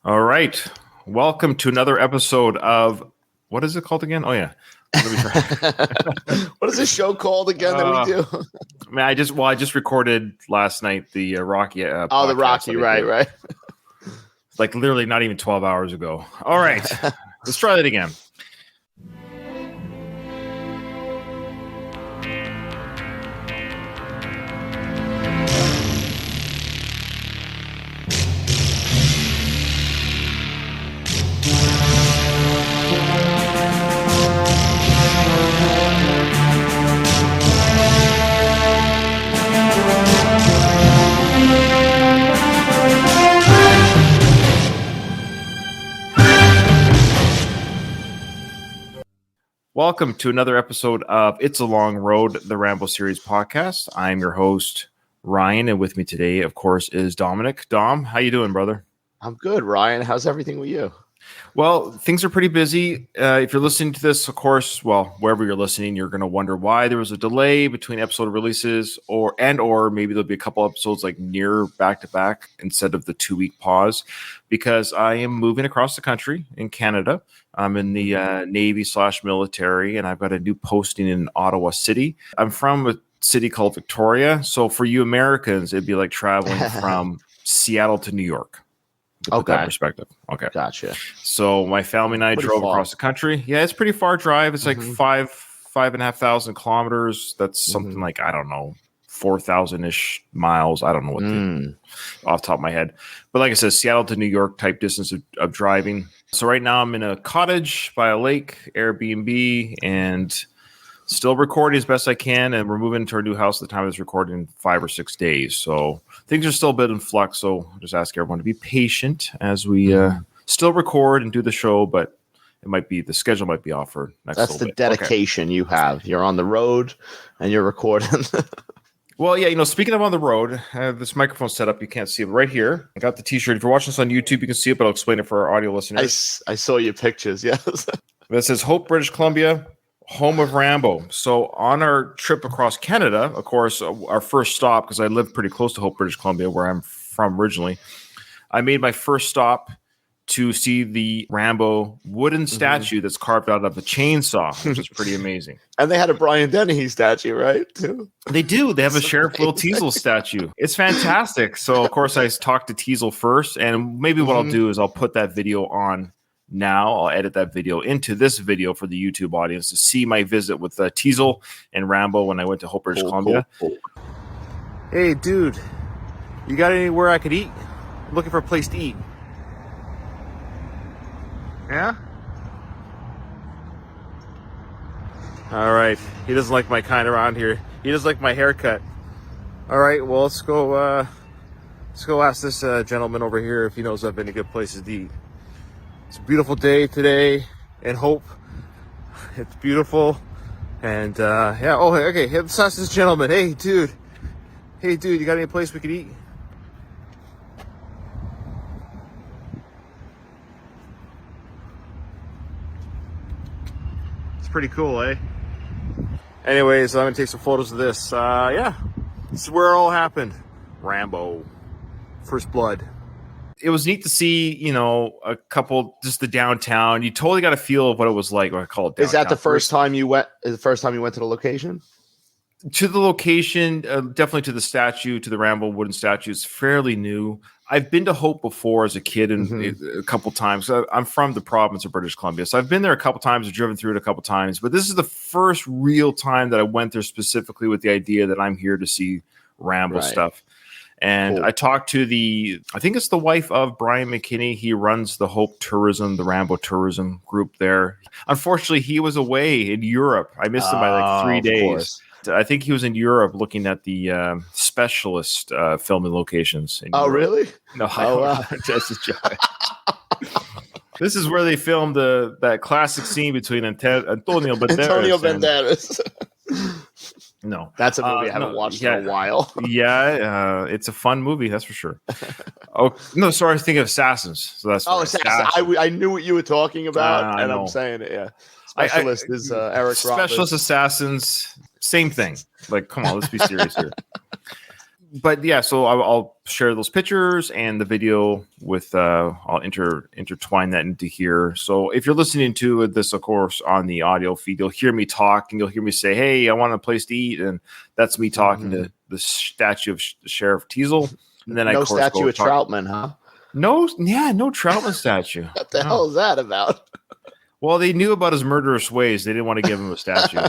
All right. Welcome to another episode of, what is it called again? Oh, yeah. Let me try. What is this show called again that we do? I just recorded last night the Rocky the podcast Rocky, right. Like literally not even 12 hours ago. All right. Let's try that again. Welcome to another episode of It's a Long Road, the Rambo series podcast. I'm your host, Ryan, and with me today, of course, is Dominic. Dom, how you doing, brother? I'm good, Ryan. How's everything with you? Well, things are pretty busy. If you're listening to this, of course, well, wherever you're listening, you're going to wonder why there was a delay between episode releases, or maybe there'll be a couple episodes like near back to back instead of the 2-week pause, because I am moving across the country in Canada. I'm in the Navy/military, and I've got a new posting in Ottawa City. I'm from a city called Victoria, so for you Americans, it'd be like traveling from Seattle to New York. Okay. That perspective. Okay. Gotcha. So my family and I drove across the country. Yeah, it's a pretty far drive. It's like 5,500 kilometers. That's something like, I don't know, 4,000-ish miles. I don't know what off the top of my head. But like I said, Seattle to New York type distance of driving. So right now I'm in a cottage by a lake, Airbnb, and still recording as best I can. And we're moving to our new house at the time of this recording in 5 or 6 days. So things are still a bit in flux. So I'll just ask everyone to be patient as we still record and do the show, but the schedule might be off for next. That's the dedication you have. You're on the road and you're recording. Well, yeah, speaking of on the road, I have this microphone set up. You can't see it right here. I got the t-shirt. If you're watching this on YouTube, you can see it, but I'll explain it for our audio listeners. I saw your pictures, yes. That says Hope, British Columbia, home of Rambo. So on our trip across Canada, of course, our first stop, because I live pretty close to Hope, British Columbia, where I'm from originally, I made my first stop to see the Rambo wooden statue that's carved out of a chainsaw, which is pretty amazing. And they had a Brian Dennehy statue, right? Too. They do. They have a Sheriff Will Teasel statue. It's fantastic. So, of course, I talked to Teasel first, and maybe what I'll do is I'll put that video on now. I'll edit that video into this video for the YouTube audience to see my visit with Teasel and Rambo when I went to Hope, British Columbia. Cool. Hey, dude, you got anywhere I could eat? I'm looking for a place to eat. Yeah? All right. He doesn't like my kind around here. He doesn't like my haircut. All right. Well, let's go ask this gentleman over here if he knows of any good places to eat. It's a beautiful day today in Hope. It's beautiful. And, yeah. Oh, okay. Let's ask this gentleman. Hey, dude, you got any place we could eat? Pretty cool, eh? Anyways, I'm gonna take some photos of this. Yeah, this is where it all happened. Rambo, First Blood. It was neat to see, a couple, just the downtown. You totally got a feel of what it was like. What I call it downtown. Is that the first time you went? Is the first time you went to the location? To the location, definitely to the statue, to the Rambo wooden statue. It's fairly new. I've been to Hope before as a kid and a couple times. I'm from the province of British Columbia, so I've been there a couple times. I've driven through it a couple times, but this is the first real time that I went there specifically with the idea that I'm here to see Rambo stuff. And I talked to I think it's the wife of Brian McKinney. He runs the Hope Tourism, the Rambo Tourism group there. Unfortunately, he was away in Europe. I missed him by like 3 days. Course. I think he was in Europe looking at the specialist filming locations. Oh, really? No, wow. Just a joke. This is where they filmed that classic scene between Antonio Banderas. No, that's a movie I haven't watched in a while. Yeah, it's a fun movie, that's for sure. Oh no, sorry, I was thinking of Assassins. So that's Assassins. I knew what you were talking about, and I'm saying it. Yeah, Specialist is Eric Specialist Roberts. Assassins, same thing. Like, come on, let's be serious here. But yeah, so I'll share those pictures and the video with I'll intertwine that into here. So if you're listening to this, of course, on the audio feed, you'll hear me talk and you'll hear me say, "Hey, I want a place to eat," and that's me talking to the statue of Sheriff Teasel. And then no statue of Troutman, huh? No Troutman statue. What the hell is that about? Well, they knew about his murderous ways. They didn't want to give him a statue.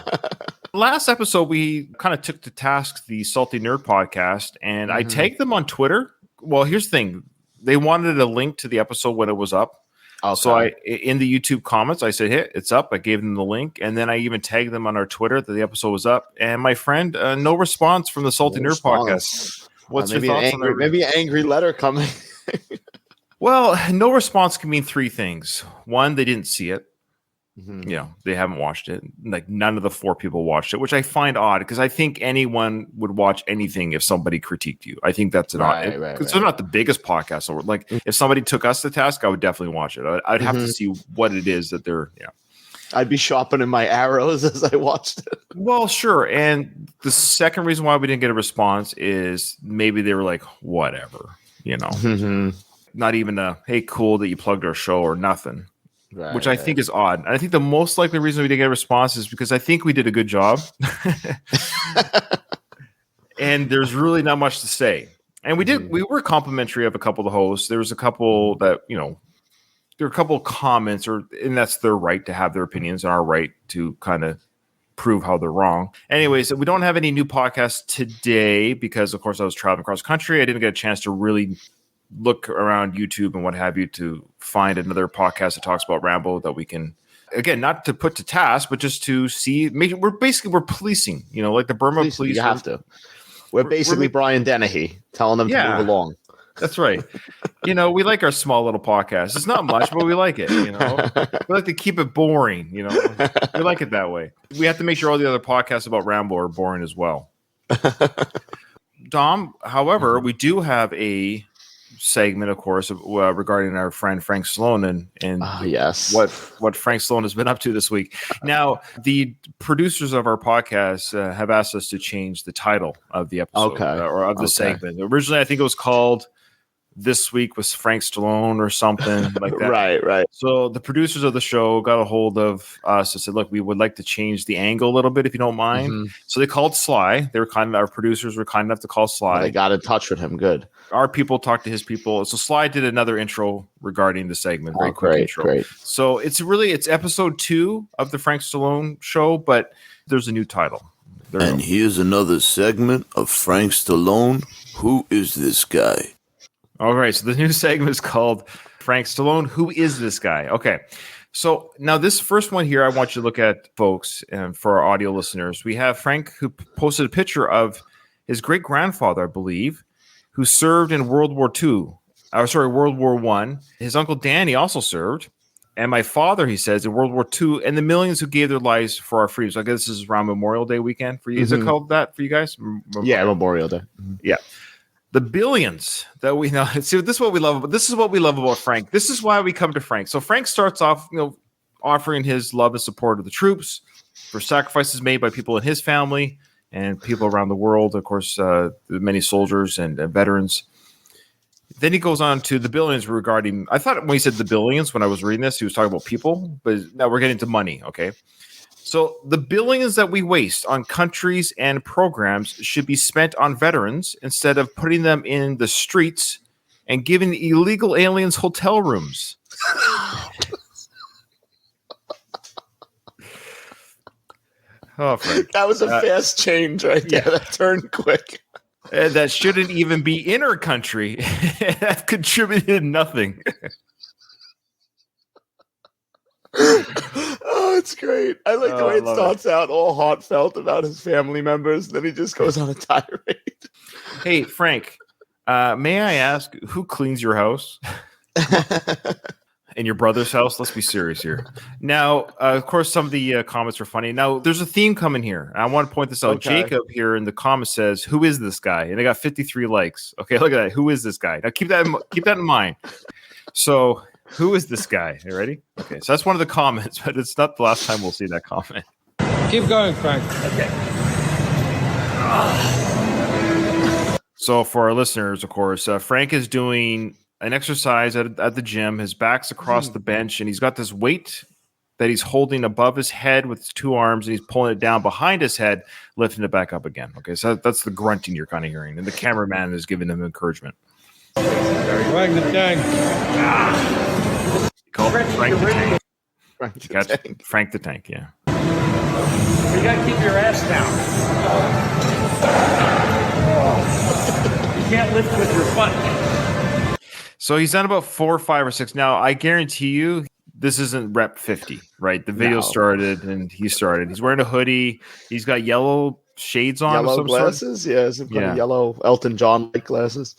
Last episode, we kind of took to task the Salty Nerd podcast, and I tagged them on Twitter. Well, here's the thing. They wanted a link to the episode when it was up. Okay. So in the YouTube comments, I said, hey, it's up. I gave them the link, and then I even tagged them on our Twitter that the episode was up. And my friend, no response from the Salty Nerd podcast. What's your thoughts on that? Maybe an angry letter coming. Well, no response can mean three things. One, they didn't see it. They haven't watched it. Like none of the four people watched it, which I find odd because I think anyone would watch anything if somebody critiqued you. I think that's an odd because they're not the biggest podcast. So like if somebody took us to task, I would definitely watch it. I'd have to see what it is that they're. Yeah, I'd be sharpening my arrows as I watched it. Well, sure. And the second reason why we didn't get a response is maybe they were like, whatever, not even a hey, cool that you plugged our show or nothing. Which I think is odd. And I think the most likely reason we didn't get a response is because I think we did a good job. And there's really not much to say. And we were complimentary of a couple of the hosts. There was a couple that, there were a couple of comments, and that's their right to have their opinions and our right to kind of prove how they're wrong. Anyways, we don't have any new podcasts today because, of course, I was traveling across country. I didn't get a chance to really look around YouTube and what have you to find another podcast that talks about Rambo that we can, again, not to put to task, but just to see. We're policing, like the Burma police. You have to. We're basically Brian Dennehy telling them to move along. That's right. We like our small little podcast. It's not much, but we like it. We like to keep it boring. We like it that way. We have to make sure all the other podcasts about Rambo are boring as well. Dom, however, we do have a segment, of course, regarding our friend Frank Stallone and yes, what Frank Stallone has been up to this week. Now, the producers of our podcast have asked us to change the title of the episode or of the segment. Originally, I think it was called This Week with Frank Stallone or something like that. Right. So the producers of the show got a hold of us and said, look, we would like to change the angle a little bit if you don't mind. So they called Sly. Our producers were kind enough to call Sly. They got in touch with him. Good. Our people talked to his people. So Sly did another intro regarding the segment. Very quick intro. Great. So it's episode 2 of the Frank Stallone show, but there's a new title. And here's another segment of Frank Stallone. Who is this guy? All right. So the new segment is called Frank Stallone. Who is this guy? Okay. So now this first one here, I want you to look at, folks, and for our audio listeners. We have Frank who posted a picture of his great grandfather, I believe, who served in World War I. His uncle Danny also served. And my father, he says, in World War II, and the millions who gave their lives for our freedom. So I guess this is around Memorial Day weekend for you. Is it called that for you guys? Memorial Day. Yeah. The billions that we know. See, this is what we love. This is what we love about Frank. This is why we come to Frank. So Frank starts off, offering his love and support of the troops for sacrifices made by people in his family and people around the world. Of course, many soldiers and veterans. Then he goes on to the billions regarding. I thought when he said the billions when I was reading this, he was talking about people, but now we're getting to money. Okay. So the billions that we waste on countries and programs should be spent on veterans instead of putting them in the streets and giving illegal aliens hotel rooms. Oh, Frank. That was a fast change right there. Yeah. That turned quick. That shouldn't even be in our country. That contributed nothing. Oh, it's great. I like the way it starts out all heartfelt about his family members. Then he just goes on a tirade. Hey, Frank, may I ask who cleans your house? In your brother's house? Let's be serious here. Now, of course, some of the comments are funny. Now, there's a theme coming here. I want to point this out. Okay. Jacob here in the comments says, "Who is this guy?" And they got 53 likes. Okay, look at that. Who is this guy? Now, keep that in mind. So, who is this guy? You ready? Okay, so that's one of the comments, but it's not the last time we'll see that comment. Keep going, Frank. Okay. So for our listeners, of course, Frank is doing an exercise at the gym. His back's across the bench, and he's got this weight that he's holding above his head with his two arms, and he's pulling it down behind his head, lifting it back up again. Okay, so that's the grunting you're kind of hearing, and the cameraman is giving him encouragement. Frank the Tank. He called him Frank the Tank. Frank the Tank. Frank the Tank, yeah. You got to keep your ass down. You can't lift with your butt. So he's done about 4, 5, or 6. Now, I guarantee you, this isn't rep 50, right? The video started and he started. He's wearing a hoodie. He's got yellow shades on. Yellow glasses? Sort. Yeah, some kind of yellow Elton John-like glasses.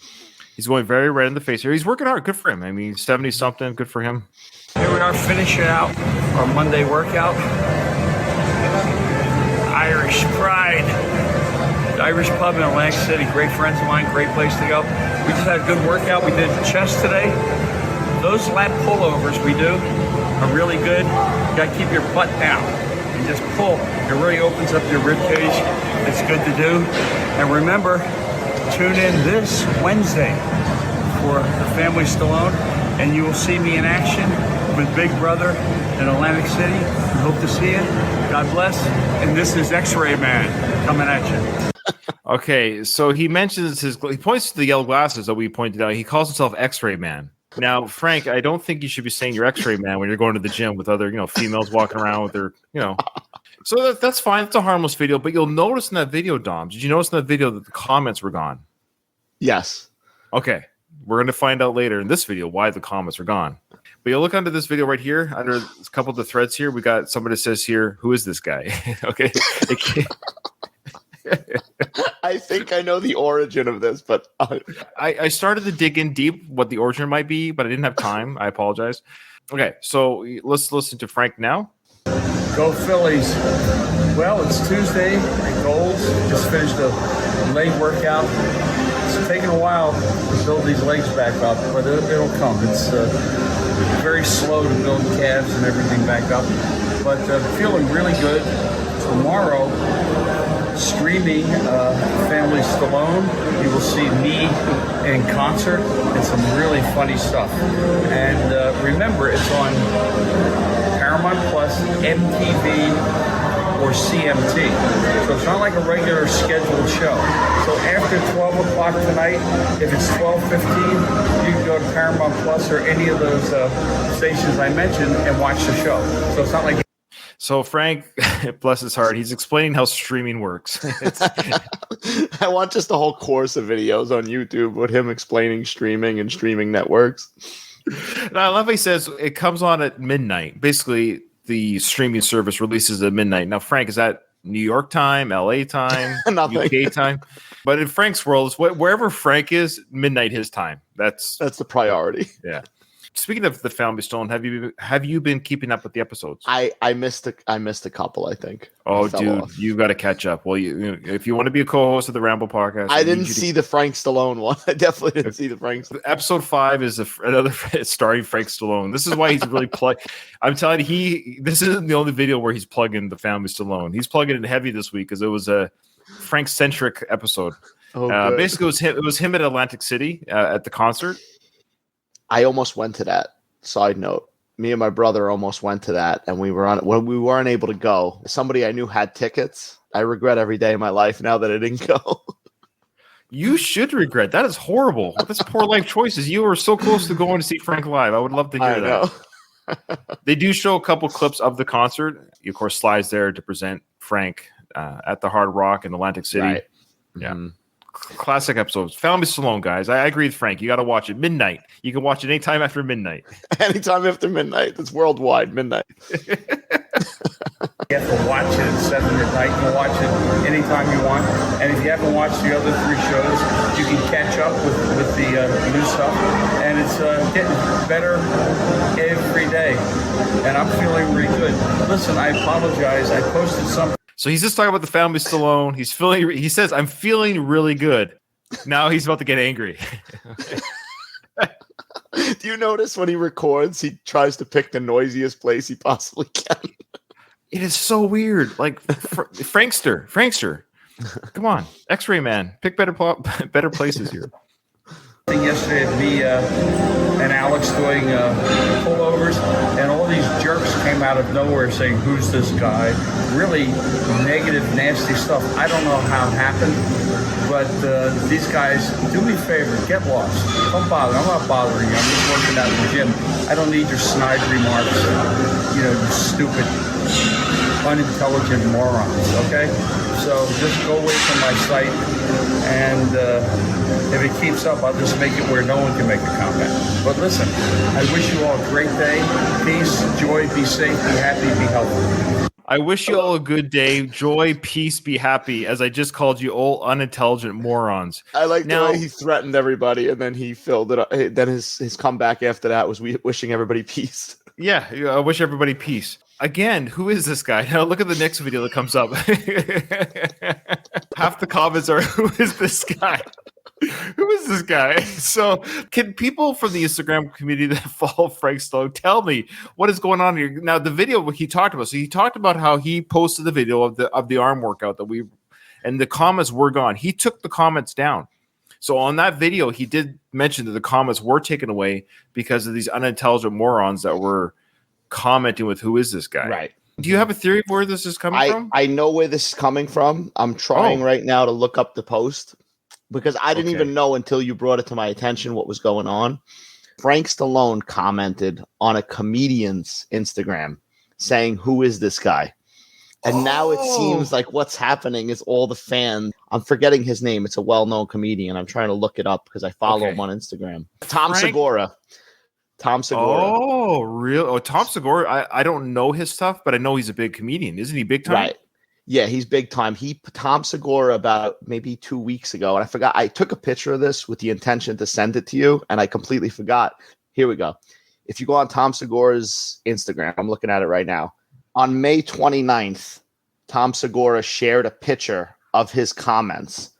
He's going very red in the face here. He's working hard. Good for him. I mean, 70-something. Good for him. Here we are finishing out our Monday workout. Irish Pride. The Irish pub in Atlantic City. Great friends of mine. Great place to go. We just had a good workout. We did chest today. Those lat pullovers we do are really good. You got to keep your butt down and just pull. It really opens up your rib cage. It's good to do. And remember, tune in this Wednesday for the Family Stallone, and you will see me in action with Big Brother in Atlantic City. We hope to see you. God bless. And this is X-Ray Man coming at you. Okay, so he mentions he points to the yellow glasses that we pointed out. He calls himself X-Ray Man. Now, Frank, I don't think you should be saying you're X-Ray Man when you're going to the gym with other, females walking around with their, So that's fine. It's a harmless video, but you'll notice in that video, Dom. Did you notice in that video that the comments were gone? Yes. Okay, we're going to find out later in this video why the comments are gone. But you'll look under this video right here, under a couple of the threads here. We got somebody that says here, "Who is this guy?" Okay. I think I know the origin of this, but I started to dig in deep what the origin might be, but I didn't have time. I apologize. Okay, so let's listen to Frank now. Go Phillies. Well, it's Tuesday. The Golds just finished a leg workout. It's taken a while to build these legs back up, but it'll come. It's very slow to build calves and everything back up, but feeling really good. Tomorrow, streaming Family Stallone. You will see me in concert and some really funny stuff. And remember, it's on Paramount Plus, MTV, or CMT. So it's not like a regular scheduled show. So after 12 o'clock tonight, if it's 12:15, you can go to Paramount Plus or any of those stations I mentioned and watch the show. So it's not like... So Frank, bless his heart, he's explaining how streaming works. I want just a whole course of videos on YouTube with him explaining streaming and streaming networks. And I love how he says it comes on at midnight. Basically, the streaming service releases at midnight. Now, Frank, is that New York time, LA time, UK time? But in Frank's world, it's wherever Frank is, midnight his time. That's the priority. Yeah. Speaking of the Family Stone, have you been keeping up with the episodes? I missed a couple, I think. Oh, dude, you've got to catch up. Well, if you want to be a co-host of the Rambo podcast, I didn't see the Frank Stallone one. I definitely didn't see the Frank. Episode 5 is another starring Frank Stallone. This is why he's really I'm telling you, this isn't the only video where he's plugging the Family Stallone. He's plugging it heavy this week because it was a Frank-centric episode. Oh, basically, it was him at Atlantic City at the concert. I almost went to that. Side note, me and my brother almost went to that, and we weren't able to go. Somebody I knew had tickets. I regret every day of my life now that I didn't go. You should regret. That is horrible. That's poor life choices. You were so close to going to see Frank live. I would love to hear that. They do show a couple clips of the concert. He, of course, slides there to present Frank at the Hard Rock in Atlantic City. Right. Yeah. Mm-hmm. Classic episodes. Family Stallone, guys. I agree with Frank. You got to watch it midnight. You can watch it anytime after midnight. Anytime after midnight. It's worldwide midnight. You have to watch it at 7 at night. You can watch it anytime you want. And if you haven't watched the other 3 shows, you can catch up with the new stuff. And it's getting better every day. And I'm feeling really good. Listen, I apologize. I posted something. So he's just talking about the Family Stallone. He says, I'm feeling really good. Now he's about to get angry. Do you notice when he records, he tries to pick the noisiest place he possibly can? It is so weird. Like Frankster. Come on, X-Ray Man, pick better places here. Yesterday of me and Alex doing pullovers, and all these jerks came out of nowhere saying, "Who's this guy?" Really negative, nasty stuff. I don't know how it happened, but these guys, do me a favor, get lost. Don't bother. I'm not bothering you. I'm just working out in the gym. I don't need your snide remarks. You stupid, unintelligent morons. Okay, so just go away from my site, and if it keeps up, I'll just make it where no one can make a comment. But listen, I wish you all a great day. Peace, joy, be safe, be happy, be healthy. I wish you all a good day. Joy, peace, be happy, as I just called you all unintelligent morons. I like the way he threatened everybody, and then he filled it up. Then his comeback after that was wishing everybody peace. Yeah, I wish everybody peace. Again, who is this guy? Now look at the next video that comes up. Half the comments are, who is this guy? Who is this guy? So can people from the Instagram community that follow Frank Stallone tell me what is going on here? Now, the video what he talked about. So he talked about how he posted the video of the arm workout and the comments were gone. He took the comments down. So on that video, he did mention that the comments were taken away because of these unintelligent morons that were commenting with, who is this guy? Right. Do you have a theory of where this is coming from? I know where this is coming from. I'm trying right now to look up the post, because I didn't even know until you brought it to my attention what was going on. Frank Stallone commented on a comedian's Instagram saying, "Who is this guy?" And now it seems like what's happening is all the fans. I'm forgetting his name. It's a well-known comedian. I'm trying to look it up because I follow him on Instagram. Tom Segura. Oh, real? Oh, Tom Segura. I don't know his stuff, but I know he's a big comedian. Isn't he big time? Right. Yeah, he's big time. Tom Segura about maybe 2 weeks ago, and I forgot. I took a picture of this with the intention to send it to you, and I completely forgot. Here we go. If you go on Tom Segura's Instagram, I'm looking at it right now. On May 29th, Tom Segura shared a picture of his comments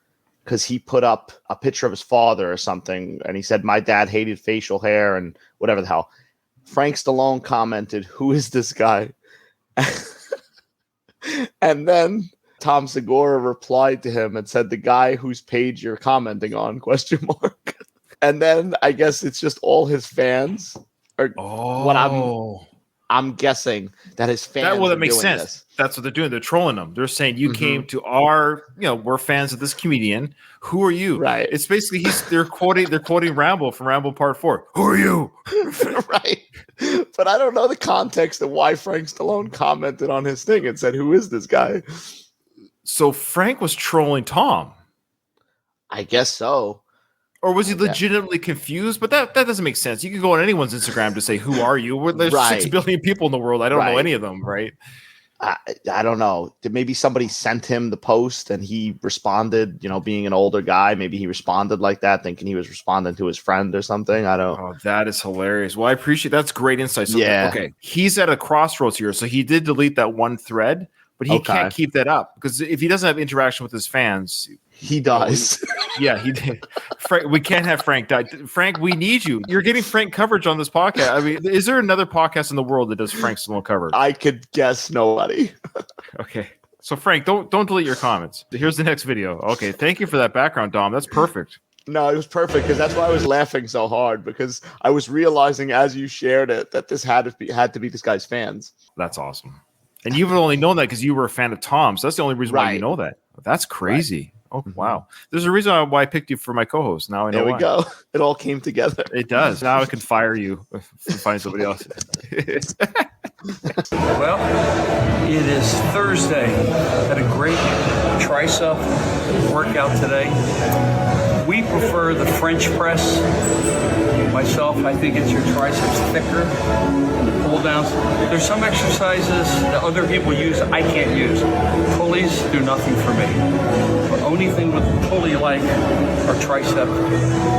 because he put up a picture of his father or something, and he said, "My dad hated facial hair," and whatever the hell. Frank Stallone commented, "Who is this guy?" And then Tom Segura replied to him and said, "The guy whose page you're commenting on, ? And then I guess it's just all his fans. Or what I'm guessing that his fans. That makes sense. This. That's what they're doing. They're trolling them. They're saying, "You came to our, we're fans of this comedian. Who are you?" Right. It's basically they're quoting Rambo from Rambo Part 4. Who are you? Right. But I don't know the context of why Frank Stallone commented on his thing and said, "Who is this guy?" So Frank was trolling Tom. I guess so. Or was he legitimately confused? But that doesn't make sense. You can go on anyone's Instagram to say, "Who are you?" There's 6 billion people in the world. I don't know any of them, right? I don't know. Maybe somebody sent him the post and he responded, being an older guy. Maybe he responded like that, thinking he was responding to his friend or something. I don't know. Oh, that is hilarious. Well, I appreciate that's great insight. So, okay. He's at a crossroads here. So he did delete that one thread, but he can't keep that up because if he doesn't have interaction with his fans, he dies. Yeah, he did. Frank, we can't have Frank die. Frank, we need you. You're getting Frank coverage on this podcast. I mean, is there another podcast in the world that does Frank Stallone coverage? I could guess nobody. Okay. So Frank, don't delete your comments. Here's the next video. Okay, thank you for that background, Dom. That's perfect. No, it was perfect because that's why I was laughing so hard, because I was realizing as you shared it that this had to be this guy's fans. That's awesome. And you've only known that because you were a fan of Tom. So that's the only reason why you know that. That's crazy. Right. Oh, wow. There's a reason why I picked you for my co-host. Now I know. There we go. It all came together. It does. Now I can fire you and find somebody else. Well, it is Thursday. Had a great tricep workout today. We prefer the French press. Myself, I think it's your triceps thicker. Pull downs. There's some exercises that other people use I can't use. Pulleys do nothing for me. The only thing with pulley like are tricep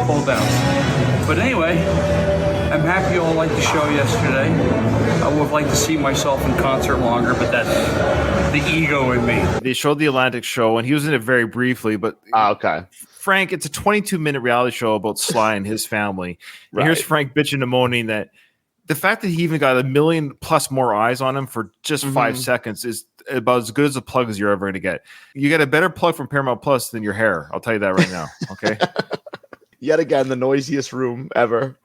pull downs. But anyway, I'm happy you all liked the show yesterday. I would like to see myself in concert longer, but that's the ego in me. They showed the Atlantic show, and he was in it very briefly, but okay. Frank, it's a 22-minute reality show about Sly and his family. And here's Frank bitching and moaning that The fact that he even got 1 million plus more eyes on him for just 5 seconds is about as good as a plug as you're ever going to get. You get a better plug from Paramount Plus than your hair. I'll tell you that right now. Okay. Yet again, the noisiest room ever.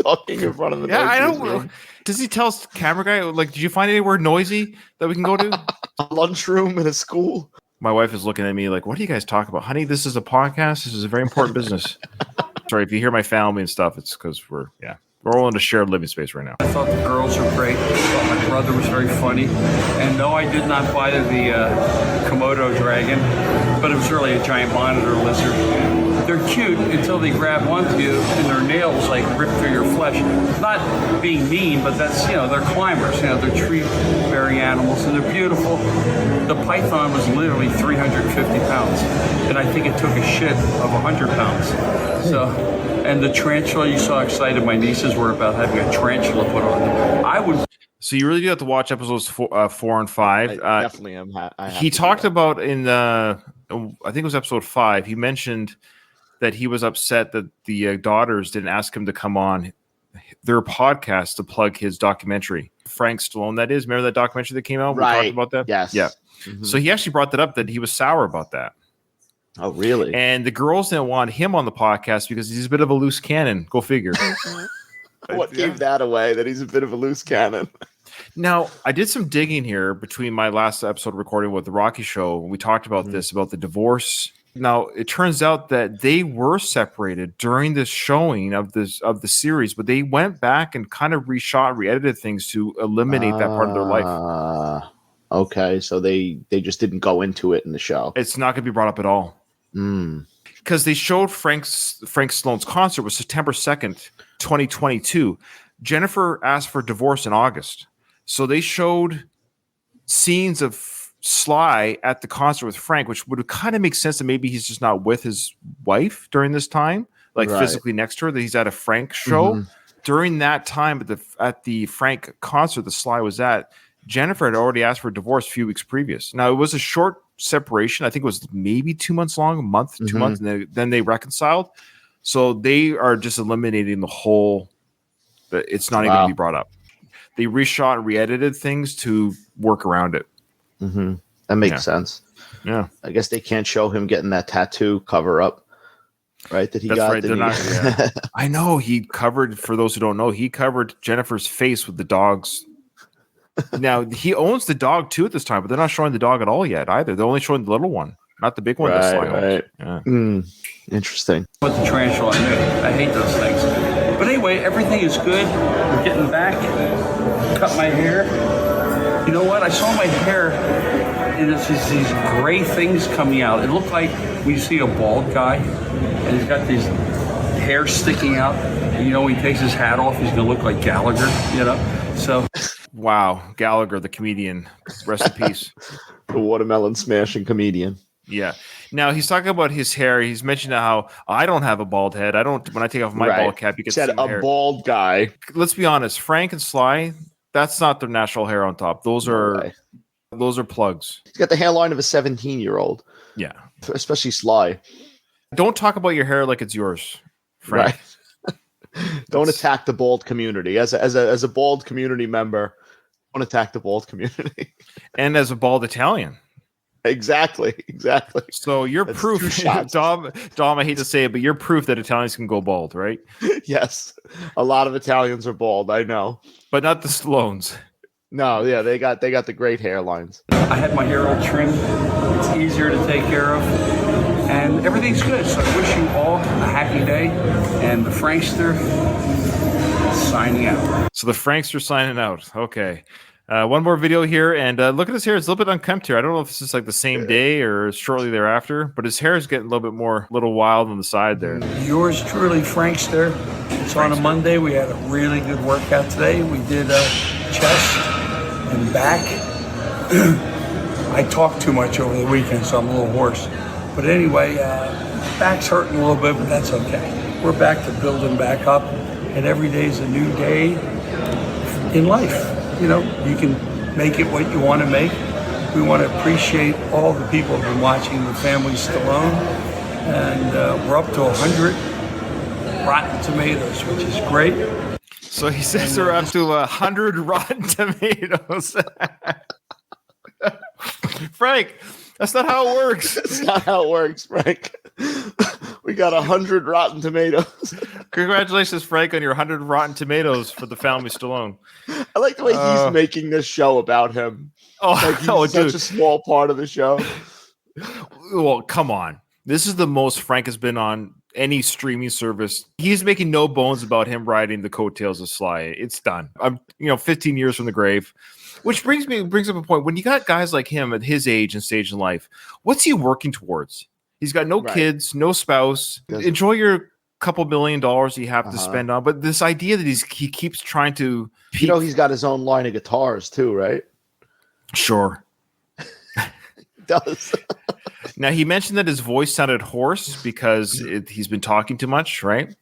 Talking in front of the noisiest room. Does he tell camera guy, like, did you find anywhere noisy that we can go to? A lunchroom in a school. My wife is looking at me like, what do you guys talk about? Honey, this is a podcast. This is a very important business. Sorry, if you hear my family and stuff, it's because we're all in a shared living space right now. I thought the girls were great. I thought my brother was very funny. And no, I did not buy the Komodo dragon, but it was really a giant monitor lizard. They're cute until they grab onto you and their nails like rip through your flesh. Not being mean, but that's, they're climbers. They're tree-bearing animals and they're beautiful. The python was literally 350 pounds. And I think it took a shit of 100 pounds. So, and the tarantula, you saw how excited my nieces were about having a tarantula put on them. So you really do have to watch episodes 4 and 5. I definitely am. He talked about in I think it was episode 5. He mentioned that he was upset that the daughters didn't ask him to come on their podcast to plug his documentary. Frank Stallone, that is. Remember that documentary that came out? Right. We talked about that? Yes. Yeah. Mm-hmm. So he actually brought that up, that he was sour about that. Oh, really? And the girls didn't want him on the podcast because he's a bit of a loose cannon. Go figure. What gave that away, that he's a bit of a loose cannon? Now, I did some digging here between my last episode recording with the Rocky Show. We talked about this, about the divorce. Now, it turns out that they were separated during the showing of the series, but they went back and kind of reshot, re-edited things to eliminate that part of their life. Okay, so they just didn't go into it in the show. It's not going to be brought up at all. Because they showed Frank Stallone's concert was September 2nd, 2022. Jennifer asked for divorce in August. So they showed scenes of Sly at the concert with Frank, which would kind of make sense that maybe he's just not with his wife during this time, like physically next to her, that he's at a Frank show. During that time at the Frank concert that Sly was at, Jennifer had already asked for a divorce a few weeks previous. Now, it was a short separation. I think it was maybe 2 months long, a month, 2 months, and then they reconciled. So they are just eliminating the whole, it's not even going to be brought up. They reshot and re-edited things to work around it. That makes sense. Yeah. I guess they can't show him getting that tattoo cover up, right? That he got. Right. They're not, I know. He covered, for those who don't know, he covered Jennifer's face with the dog's. Now, he owns the dog too at this time, but they're not showing the dog at all yet either. They're only showing the little one, not the big one. Right. Yeah. Interesting. With the tarantula, I hate those things. But anyway, everything is good. We're getting back. Cut my hair. You know what? I saw my hair, and it's just these gray things coming out. It looked like when you see a bald guy, and he's got these hair sticking out. And, when he takes his hat off, he's going to look like Gallagher, So... Wow, Gallagher, the comedian. Rest in peace. The watermelon smashing comedian. Yeah. Now he's talking about his hair. He's mentioned how I don't have a bald head. I don't. When I take off my bald cap, you can see my hair. Bald guy. Let's be honest. Frank and Sly, that's not their natural hair on top. Those are plugs. He's got the hairline of a 17-year-old. Yeah. Especially Sly. Don't talk about your hair like it's yours, Frank. Right. Don't attack the bald community. As a bald community member, don't attack the bald community. And as a bald Italian. Exactly. So you're proof, Dom, I hate to say it, but you're proof that Italians can go bald, right? Yes. A lot of Italians are bald, I know. But not the Stallones. No, yeah, they got the great hairlines. I had my hair all trimmed. It's easier to take care of. And everything's good. So I wish you all a happy day. And the Frankster signing out. So the Frankster signing out. Okay. One more video here. And look at his hair. It's a little bit unkempt here. I don't know if this is like the same day or shortly thereafter. But his hair is getting a little wild on the side there. Yours truly, Frankster. It's on a Monday. We had a really good workout today. We did chest and back. I talked too much over the weekend, so I'm a little hoarse. But anyway, back's hurting a little bit, but that's okay. We're back to building back up, and every day is a new day in life. You can make it what you want to make. We want to appreciate all the people who have been watching the family Stallone, and we're up to 100 Rotten Tomatoes, which is great. So he says they're up to 100 Rotten Tomatoes. Frank, that's not how it works. That's not how it works, Frank. We got 100 Rotten Tomatoes. Congratulations, Frank, on your 100 Rotten Tomatoes for the family Stallone. I like the way he's making this show about him. Oh, Like he's such a small part of the show. Well, come on. This is the most Frank has been on any streaming service. He's making no bones about him riding the coattails of Sly. It's done. I'm 15 years from the grave. Which brings up a point. When you got guys like him at his age and stage in life, what's he working towards? He's got no kids, no spouse. Enjoy your couple $1 million you have to spend on. But this idea that he keeps trying to... he's got his own line of guitars too, right? Sure. He does. Now, he mentioned that his voice sounded hoarse because he's been talking too much, right?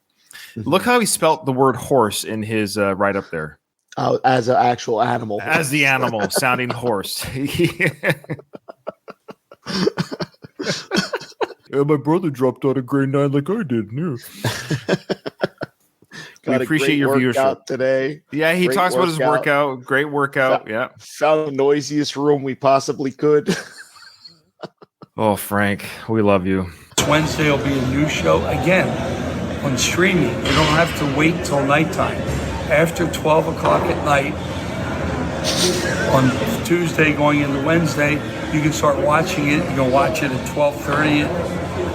Look how he spelt the word horse in his write-up there. Oh, as an actual animal. As the animal, sounding hoarse. My brother dropped out of grade 9 like I did. We appreciate your viewership today. Yeah, he talks about his workout. Great workout. Found the noisiest room we possibly could. Oh, Frank, we love you. Wednesday will be a new show again on streaming. You don't have to wait till nighttime. After 12 o'clock at night on Tuesday going into Wednesday, you can start watching it. You can watch it at 12:30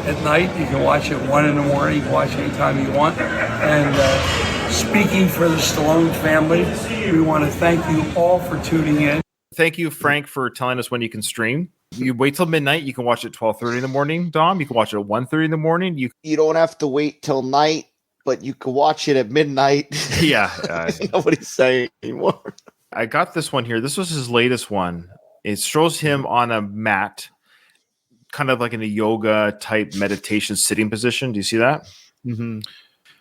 at night. You can watch it 1 in the morning. You can watch it anytime you want. And speaking for the Stallone family, we want to thank you all for tuning in. Thank you, Frank, for telling us when you can stream. You wait till midnight. You can watch it at 12:30 in the morning, Dom. You can watch it at 1:30 in the morning. You don't have to wait till night, but you can watch it at midnight. Yeah. Nobody's saying anymore. I got this one here. This was his latest one. It shows him on a mat, kind of like in a yoga type meditation sitting position. Do you see that? Mm-hmm.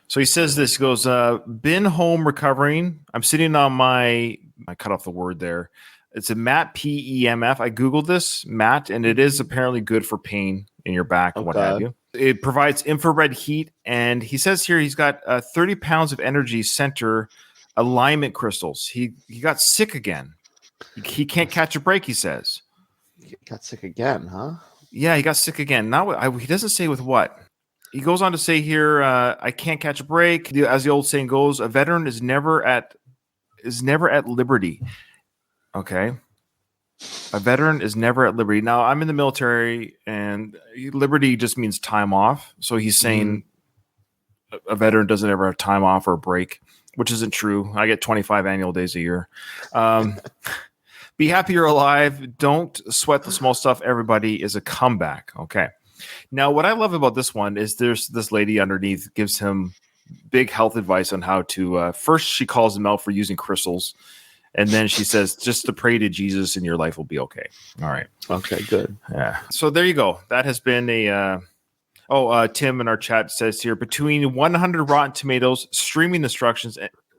So he says this. He goes, been home recovering. I'm sitting on I cut off the word there. It's a mat, PEMF. I Googled this, mat, and it is apparently good for pain in your back and what have you. It provides infrared heat, and he says here he's got 30 pounds of energy center alignment crystals. He got sick again. He can't catch a break, he says. He got sick again, huh? Yeah, he got sick again. He doesn't say with what. He goes on to say here, I can't catch a break. As the old saying goes, a veteran is never at liberty. Okay. A veteran is never at liberty. Now, I'm in the military, and liberty just means time off. So he's saying a veteran doesn't ever have time off or a break, which isn't true. I get 25 annual days a year. Be happy you're alive. Don't sweat the small stuff. Everybody is a comeback. Okay. Now, what I love about this one is there's this lady underneath gives him big health advice on how to, first she calls him out for using crystals. And then she says, just to pray to Jesus and your life will be okay. All right. Okay, good. Yeah. So there you go. That has been Tim in our chat says here, between 100 Rotten Tomatoes, streaming instructions,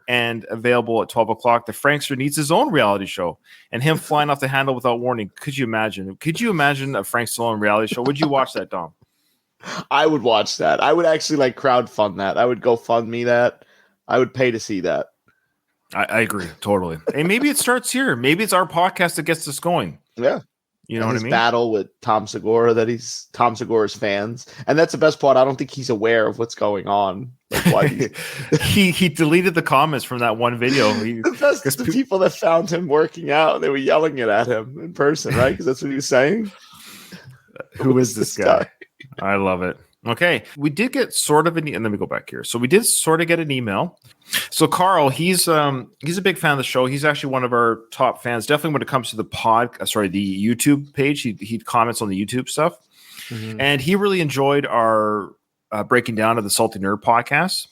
and available at 12 o'clock, the Frankster needs his own reality show. And him flying off the handle without warning. Could you imagine? Could you imagine a Frank Stallone reality show? Would you watch that, Dom? I would watch that. I would actually crowdfund that. I would go fund me that. I would pay to see that. I agree totally. And maybe it starts here. Maybe it's our podcast that gets us going. Yeah. You know what I mean? Battle with Tom Segura Tom Segura's fans. And that's the best part. I don't think he's aware of what's going on. Why he deleted the comments from that one video. The best is the people that found him working out. They were yelling it at him in person, right? Because that's what he was saying. Who is this guy? I love it. Okay, we did get sort of and let me go back here. So we did sort of get an email. So Carl, he's a big fan of the show. He's actually one of our top fans. Definitely when it comes to the the YouTube page, he comments on the YouTube stuff, and he really enjoyed our breaking down of the Salty Nerd podcast.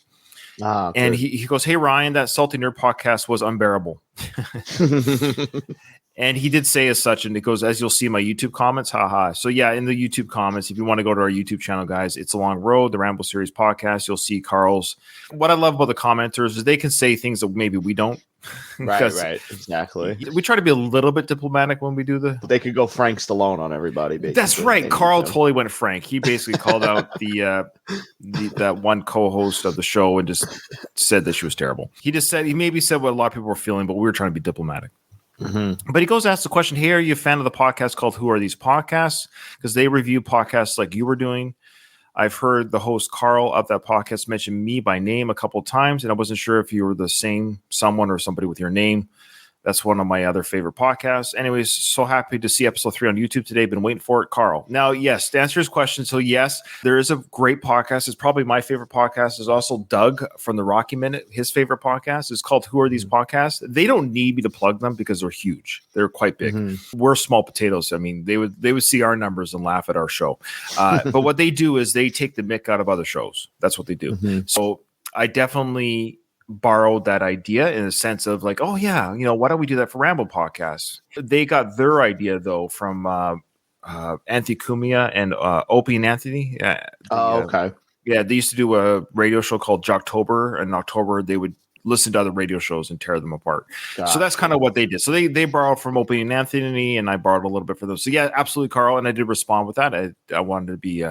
And he goes, "Hey Ryan, that Salty Nerd podcast was unbearable." And he did say as such, and it goes, as you'll see in my YouTube comments, haha. So yeah, in the YouTube comments, if you want to go to our YouTube channel, guys, It's a Long Road, the Rambo series podcast, you'll see Carl's. What I love about the commenters is they can say things that maybe we don't Right, exactly. We try to be a little bit diplomatic when we do They could go Frank Stallone on everybody. That's right. Carl totally went Frank. He basically called out that one co-host of the show and just said that she was terrible. He maybe said what a lot of people were feeling, but we were trying to be diplomatic. Mm-hmm. But he goes to ask the question, hey, are you a fan of the podcast called Who Are These Podcasts? Because they review podcasts like you were doing. I've heard the host Carl of that podcast mention me by name a couple of times, and I wasn't sure if you were the same someone or somebody with your name. That's one of my other favorite podcasts. Anyways, so happy to see episode 3 on YouTube today. Been waiting for it, Carl. Now, yes, to answer his question. So yes, there is a great podcast. It's probably my favorite podcast. There's also Doug from the Rocky Minute. His favorite podcast is called Who Are These Podcasts? They don't need me to plug them because they're huge. They're quite big. Mm-hmm. We're small potatoes. I mean, they would see our numbers and laugh at our show. But what they do is they take the mick out of other shows. That's what they do. Mm-hmm. So I definitely borrowed that idea in a sense of like, oh yeah, why don't we do that for Rambo podcast? They got their idea though from Anthony Cumia and Opie and Anthony. Okay. Yeah, they used to do a radio show called Jocktober, and in October they would listen to other radio shows and tear them apart. So that's kind of what they did. So they borrowed from Opie and Anthony, and I borrowed a little bit for them. So yeah, absolutely, Carl, and I did respond with that. I wanted to be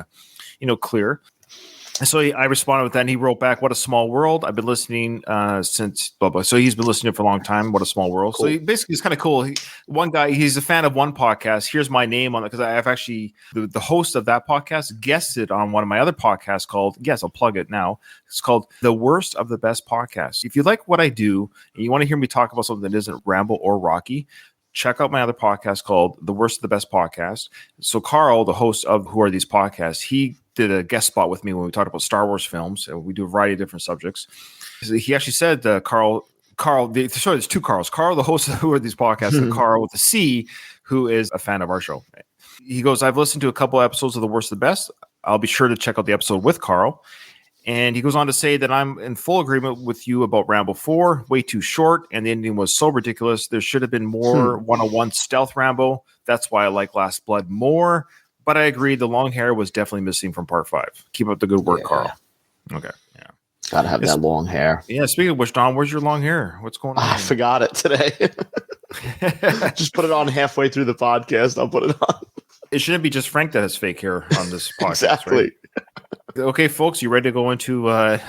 clear. So I responded with that, and he wrote back, "What a small world. I've been listening since blah, blah." So he's been listening for a long time. What a small world. Cool. So it's kind of cool. One guy, he's a fan of one podcast. Here's my name on it because I have actually, the host of that podcast guested on one of my other podcasts called, yes, I'll plug it now. It's called The Worst of the Best Podcast. If you like what I do and you want to hear me talk about something that isn't Rambo or Rocky, check out my other podcast called The Worst of the Best Podcast. So Carl, the host of Who Are These Podcasts, he did a guest spot with me when we talked about Star Wars films. We do a variety of different subjects. He actually said, there's two Carls. Carl, the host of Who Are These Podcasts, and Carl with a C, who is a fan of our show. He goes, I've listened to a couple episodes of The Worst of the Best. I'll be sure to check out the episode with Carl. And he goes on to say that I'm in full agreement with you about Rambo 4, way too short, and the ending was so ridiculous. There should have been more 101 stealth Rambo. That's why I like Last Blood more. But I agree, the long hair was definitely missing from part 5. Keep up the good work, Carl. Okay, yeah. Gotta have that long hair. Yeah, speaking of which, Don, where's your long hair? What's going on? I forgot it today. Just put it on halfway through the podcast. I'll put it on. It shouldn't be just Frank that has fake hair on this podcast. Exactly. Right? Okay, folks, you ready to go into I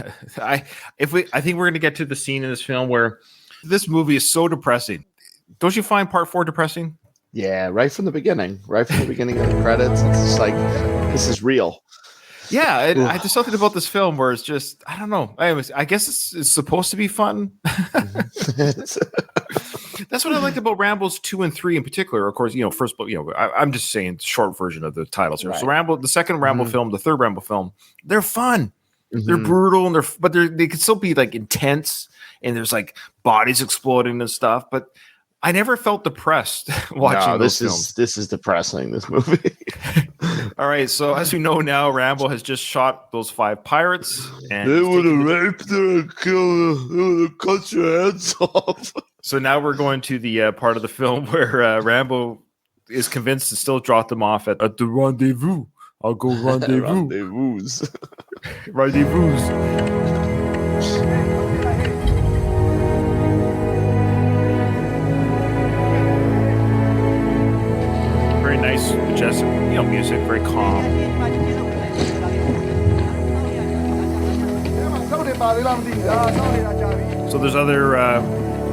think we're going to get to the scene in this film where this movie is so depressing. Don't you find part 4 depressing? Yeah, right from the beginning of the credits, it's just like, this is real. Yeah, there's something about this film where it's just, I don't know. I guess it's supposed to be fun. That's what I liked about Rambo's 2 and 3 in particular. Of course, first, I'm just saying the short version of the titles here. Right. So Rambo, the second Rambo film, the third Rambo film, they're fun. Mm-hmm. They're brutal, and they can still be like intense, and there's like bodies exploding and stuff. But I never felt depressed watching those films. This is depressing, this movie. All right, so as we know now, Rambo has just shot those 5 pirates. And they would have raped her and killed her. They would have cut your heads off. So now we're going to the part of the film where Rambo is convinced to still drop them off at the rendezvous. I'll go rendezvous. Rendezvous. Nice, majestic, music, very calm. So there's other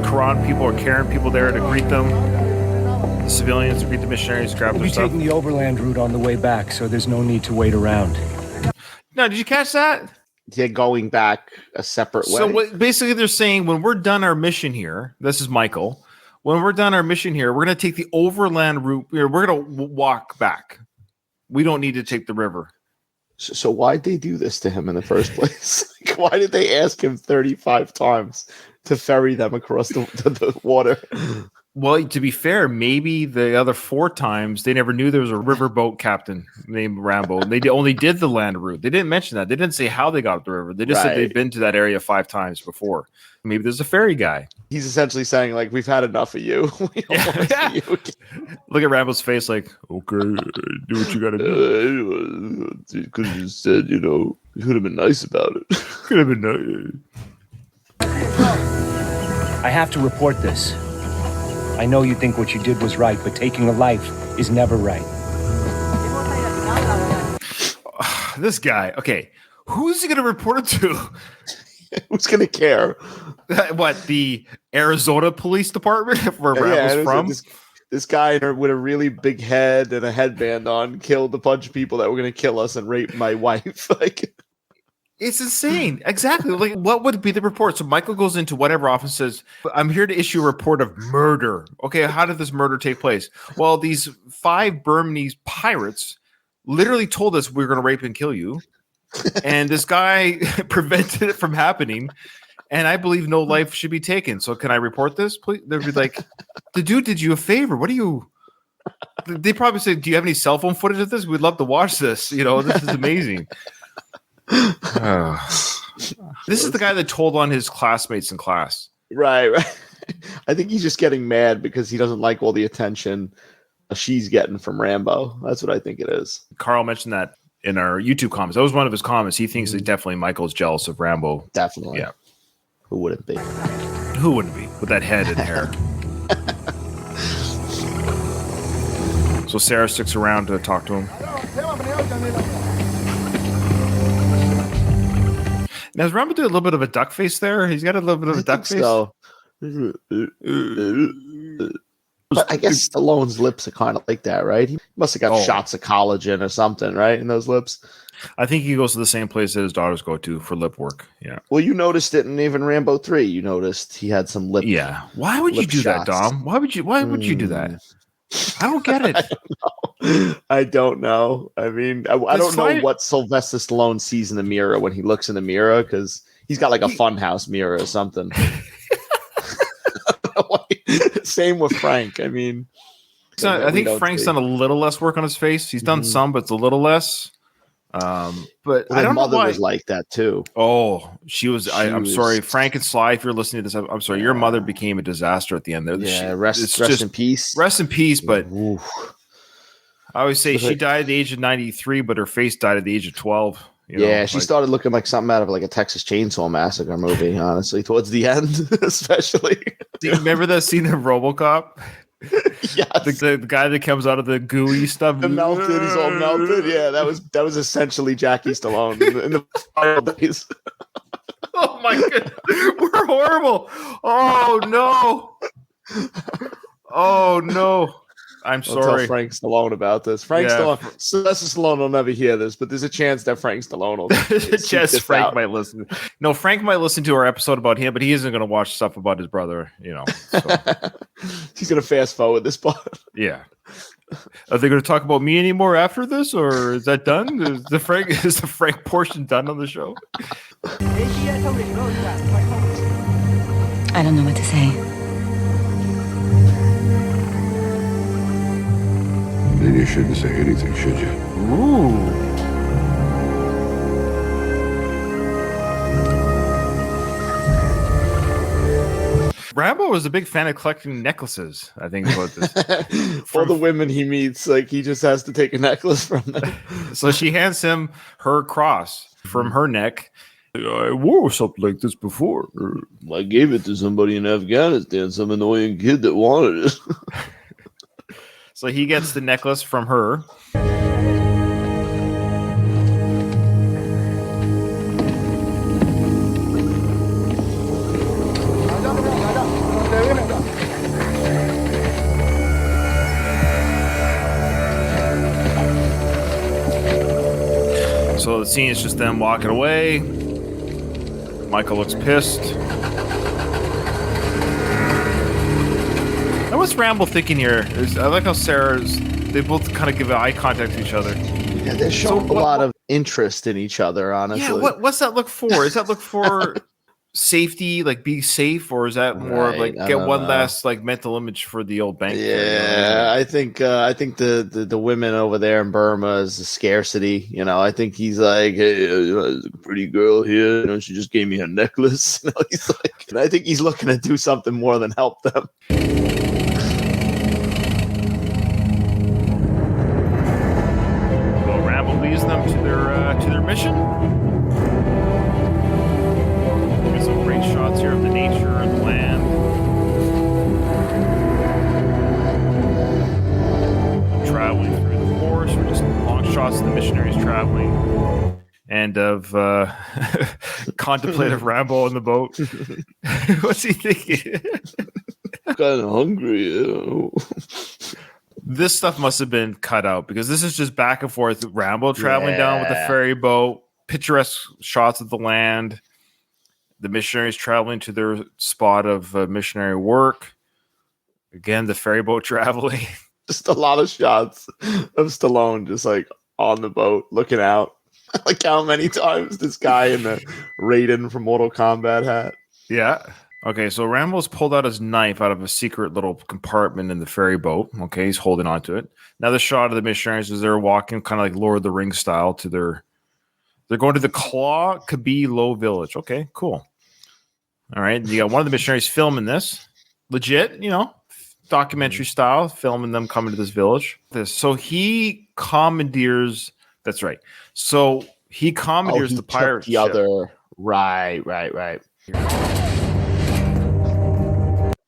Quran people or Karen people there to greet them. The civilians to greet the missionaries, grab their stuff. We'll be taking the overland route on the way back, so there's no need to wait around. No, did you catch that? They're going back a separate way. So basically they're saying when we're done our mission here, this is Michael. When we're done our mission here, we're going to take the overland route. We're going to walk back. We don't need to take the river. So why'd they do this to him in the first place? Why did they ask him 35 times to ferry them across the water? Well, to be fair, maybe the other 4 times they never knew there was a riverboat captain named Rambo. They only did the land route. They didn't mention that. They didn't say how they got up the river. They just said they'd been to that area 5 times before. Maybe there's a ferry guy. He's essentially saying, like, we've had enough of you. We don't want to see you again. Look at Rambo's face like, okay, do what you got to do. Because you said, you could have been nice about it. Could have been nice. I have to report this. I know you think what you did was right, but taking a life is never right. This guy. Okay. Who's he going to report it to? Who's going to care? What, the Arizona Police Department, where Rambo's from? This guy with a really big head and a headband on killed a bunch of people that were going to kill us and rape my wife. Like, it's insane. Exactly. Like, what would be the report? So Michael goes into whatever office, says, I'm here to issue a report of murder. Okay, how did this murder take place? Well, these 5 Burmese pirates literally told us we were going to rape and kill you. And this guy prevented it from happening. And I believe no life should be taken. So can I report this, please? They'd be like, the dude did you a favor. What do you... They probably say, do you have any cell phone footage of this? We'd love to watch this. You know, this is amazing. This is the guy that told on his classmates in class. Right. I think he's just getting mad because he doesn't like all the attention she's getting from Rambo. That's what I think it is. Carl mentioned that in our YouTube comments. That was one of his comments. He thinks that definitely Michael's jealous of Rambo. Definitely. Yeah. Who wouldn't be? Who wouldn't be with that head and hair? So Sarah sticks around to talk to him. Now, has Rambo do a little bit of a duck face there? He's got a little bit of a duck face. So. But I guess Stallone's lips are kind of like that, right? He must have got shots of collagen or something, right, in those lips. I think he goes to the same place that his daughters go to for lip work. Yeah. Well, you noticed it in even Rambo 3. You noticed he had some lip. Yeah. Why would you do that, Dom? Why would you do that? I don't get it. I don't know. I mean, I don't know what Sylvester Stallone sees in the mirror when he looks in the mirror, because he's got like a funhouse mirror or something. Same with Frank. I mean, I think Frank's done a little less work on his face. He's done some, but it's a little less. But I don't know why. Was like that too. Oh, she was. I'm sorry, Frank and Sly. If you're listening to this, I'm sorry. Your mother became a disaster at the end there. Yeah, rest in peace. Rest in peace. But oof. I always say she died at the age of 93, but her face died at the age of 12. She started looking like something out of like a Texas Chainsaw Massacre movie. Honestly, towards the end, especially. Do you remember that scene of RoboCop? Yes. The guy that comes out of the gooey stuff. The melted, he's all melted. Yeah, that was essentially Jackie Stallone in the final days. Oh my god, we're horrible. Oh no. I'm sorry. I'll tell Frank Stallone about this. Stallone. Sylvester Stallone will never hear this, but there's a chance that Frank Stallone will. Frank might listen. No, Frank might listen to our episode about him, but he isn't going to watch stuff about his brother. You know, so. He's going to fast forward this part. Yeah. Are they going to talk about me anymore after this, or is that done? Is the Frank portion done on the show? I don't know what to say. Then you shouldn't say anything, should you? Ooh. Rambo was a big fan of collecting necklaces. I think about this. All the women he meets, like he just has to take a necklace from them. So she hands him her cross from her neck. I wore something like this before. I gave it to somebody in Afghanistan, some annoying kid that wanted it. So he gets the necklace from her. So the scene is just them walking away. Michael looks pissed. Now, what's Rambo thinking here? I like how they both kind of give eye contact to each other. Yeah, they show a lot of interest in each other, honestly. Yeah, what's that look for? Is that look for safety, like be safe, or is that more like get one last like mental image for the old bank? Yeah, I think the women over there in Burma is a scarcity. You know, I think he's like, hey, there's a pretty girl here. You know, she just gave me a necklace. You know, he's like, and I think he's looking to do something more than help them. Well, Rambo leads them to their mission. Shots here of the nature and the land. shots of the missionaries traveling and of contemplative Rambo on the boat. What's he thinking? I'm kind of hungry. This stuff must have been cut out because this is just back and forth. Rambo traveling down with the ferry boat, picturesque shots of the land, the missionaries traveling to their spot of missionary work. Again, the ferry boat traveling. Just a lot of shots of Stallone just like on the boat looking out. Like how many times this guy in the Raiden from Mortal Kombat hat. Yeah. Okay, so Rambo's pulled out his knife out of a secret little compartment in the ferry boat. Okay, he's holding on to it. Now the shot of the missionaries as they're walking kind of like Lord of the Rings style to they're going to the Claw Kabi Low Village. Okay, cool. All right, you got one of the missionaries filming this. Legit, documentary style, filming them coming to this village. So he commandeers. That's right. So he commandeers the pirate the ship. other. Right.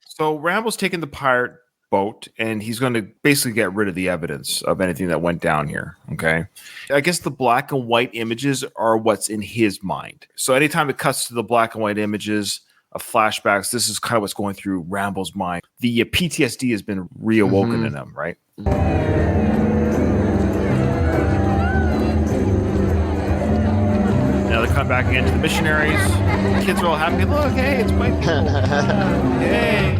So Rambo's taking the pirate boat, and he's going to basically get rid of the evidence of anything that went down here. Okay. I guess the black and white images are what's in his mind. So anytime it cuts to the black and white images of flashbacks, this is kind of what's going through Rambo's mind. The PTSD has been reawoken in him, right? Now they come back again to the missionaries. The kids are all happy. Look, hey, it's white people. Hey.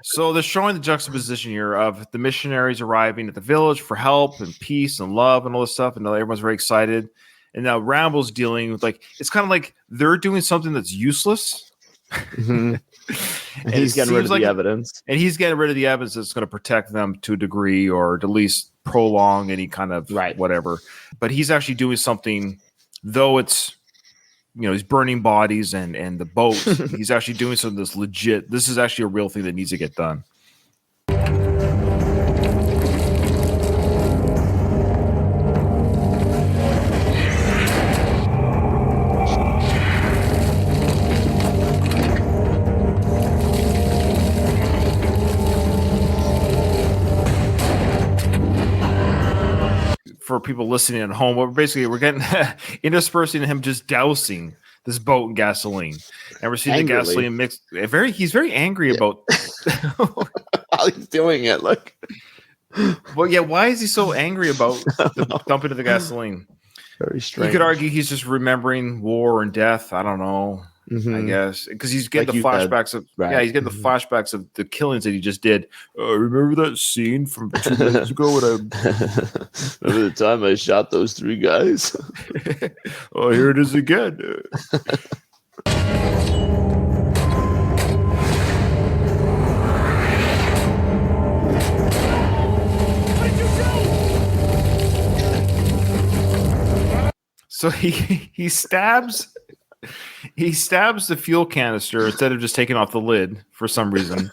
So they're showing the juxtaposition here of the missionaries arriving at the village for help and peace and love and all this stuff. And everyone's very excited. And now Rambo's dealing with it's kind of like they're doing something that's useless. And he's getting rid of the evidence. And he's getting rid of the evidence that's going to protect them to a degree or at least prolong any kind of whatever. But he's actually doing something, though it's, he's burning bodies and the boat. He's actually doing something that's legit. This is actually a real thing that needs to get done. For people listening at home, we're getting interspersing him just dousing this boat in gasoline, and we're seeing the gasoline mixed. He's very angry about while he's doing it. Look, well, yeah. Why is he so angry about the dumping of the gasoline? Very strange. You could argue he's just remembering war and death. I don't know. I guess because he's getting the flashbacks of he's getting the flashbacks of the killings that he just did. Remember that scene from 2 days ago when remember the time I shot those 3 guys? Oh, here it is again. So he stabs the fuel canister instead of just taking off the lid for some reason.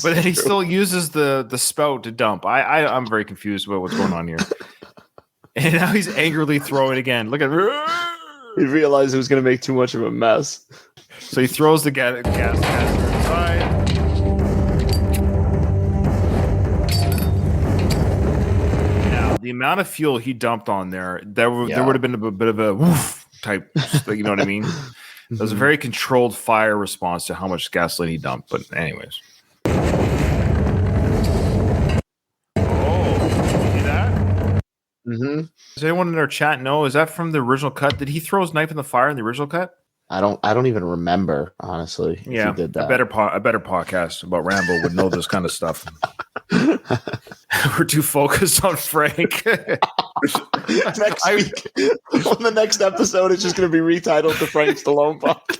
But then he still uses the spout to dump. I'm very confused about what's going on here. And now he's angrily throwing again. Look at He realized it was going to make too much of a mess. So he throws the gas canister inside. The amount of fuel he dumped on there would have been a bit of a woof type, you know what I mean? It was a very controlled fire response to how much gasoline he dumped. But anyways. See that? Does anyone in our chat know? Is that from the original cut? Did he throw his knife in the fire in the original cut? I don't even remember, honestly. Yeah, he did that. A better podcast about Rambo would know this kind of stuff. We're too focused on Frank. Next week, on the next episode, it's just going to be retitled the Frank Stallone podcast.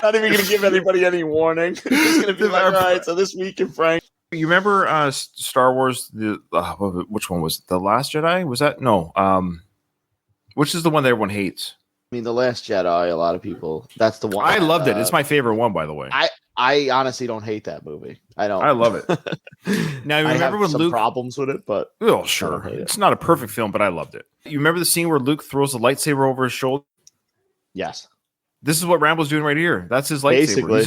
Not even going to give anybody any warning. It's just going to be like, all right, so this week in Frank. You remember Star Wars? Which one was it? The Last Jedi? Was that? No. Which is the one that everyone hates? I mean, The Last Jedi, a lot of people. That's the one. I loved it. It's my favorite one, by the way. I honestly don't hate that movie. I don't. I love it. Now, you remember when Luke problems with it, but sure, it's not a perfect film, but I loved it. You remember the scene where Luke throws the lightsaber over his shoulder? Yes. This is what Rambo's doing right here. That's his lightsaber. Basically.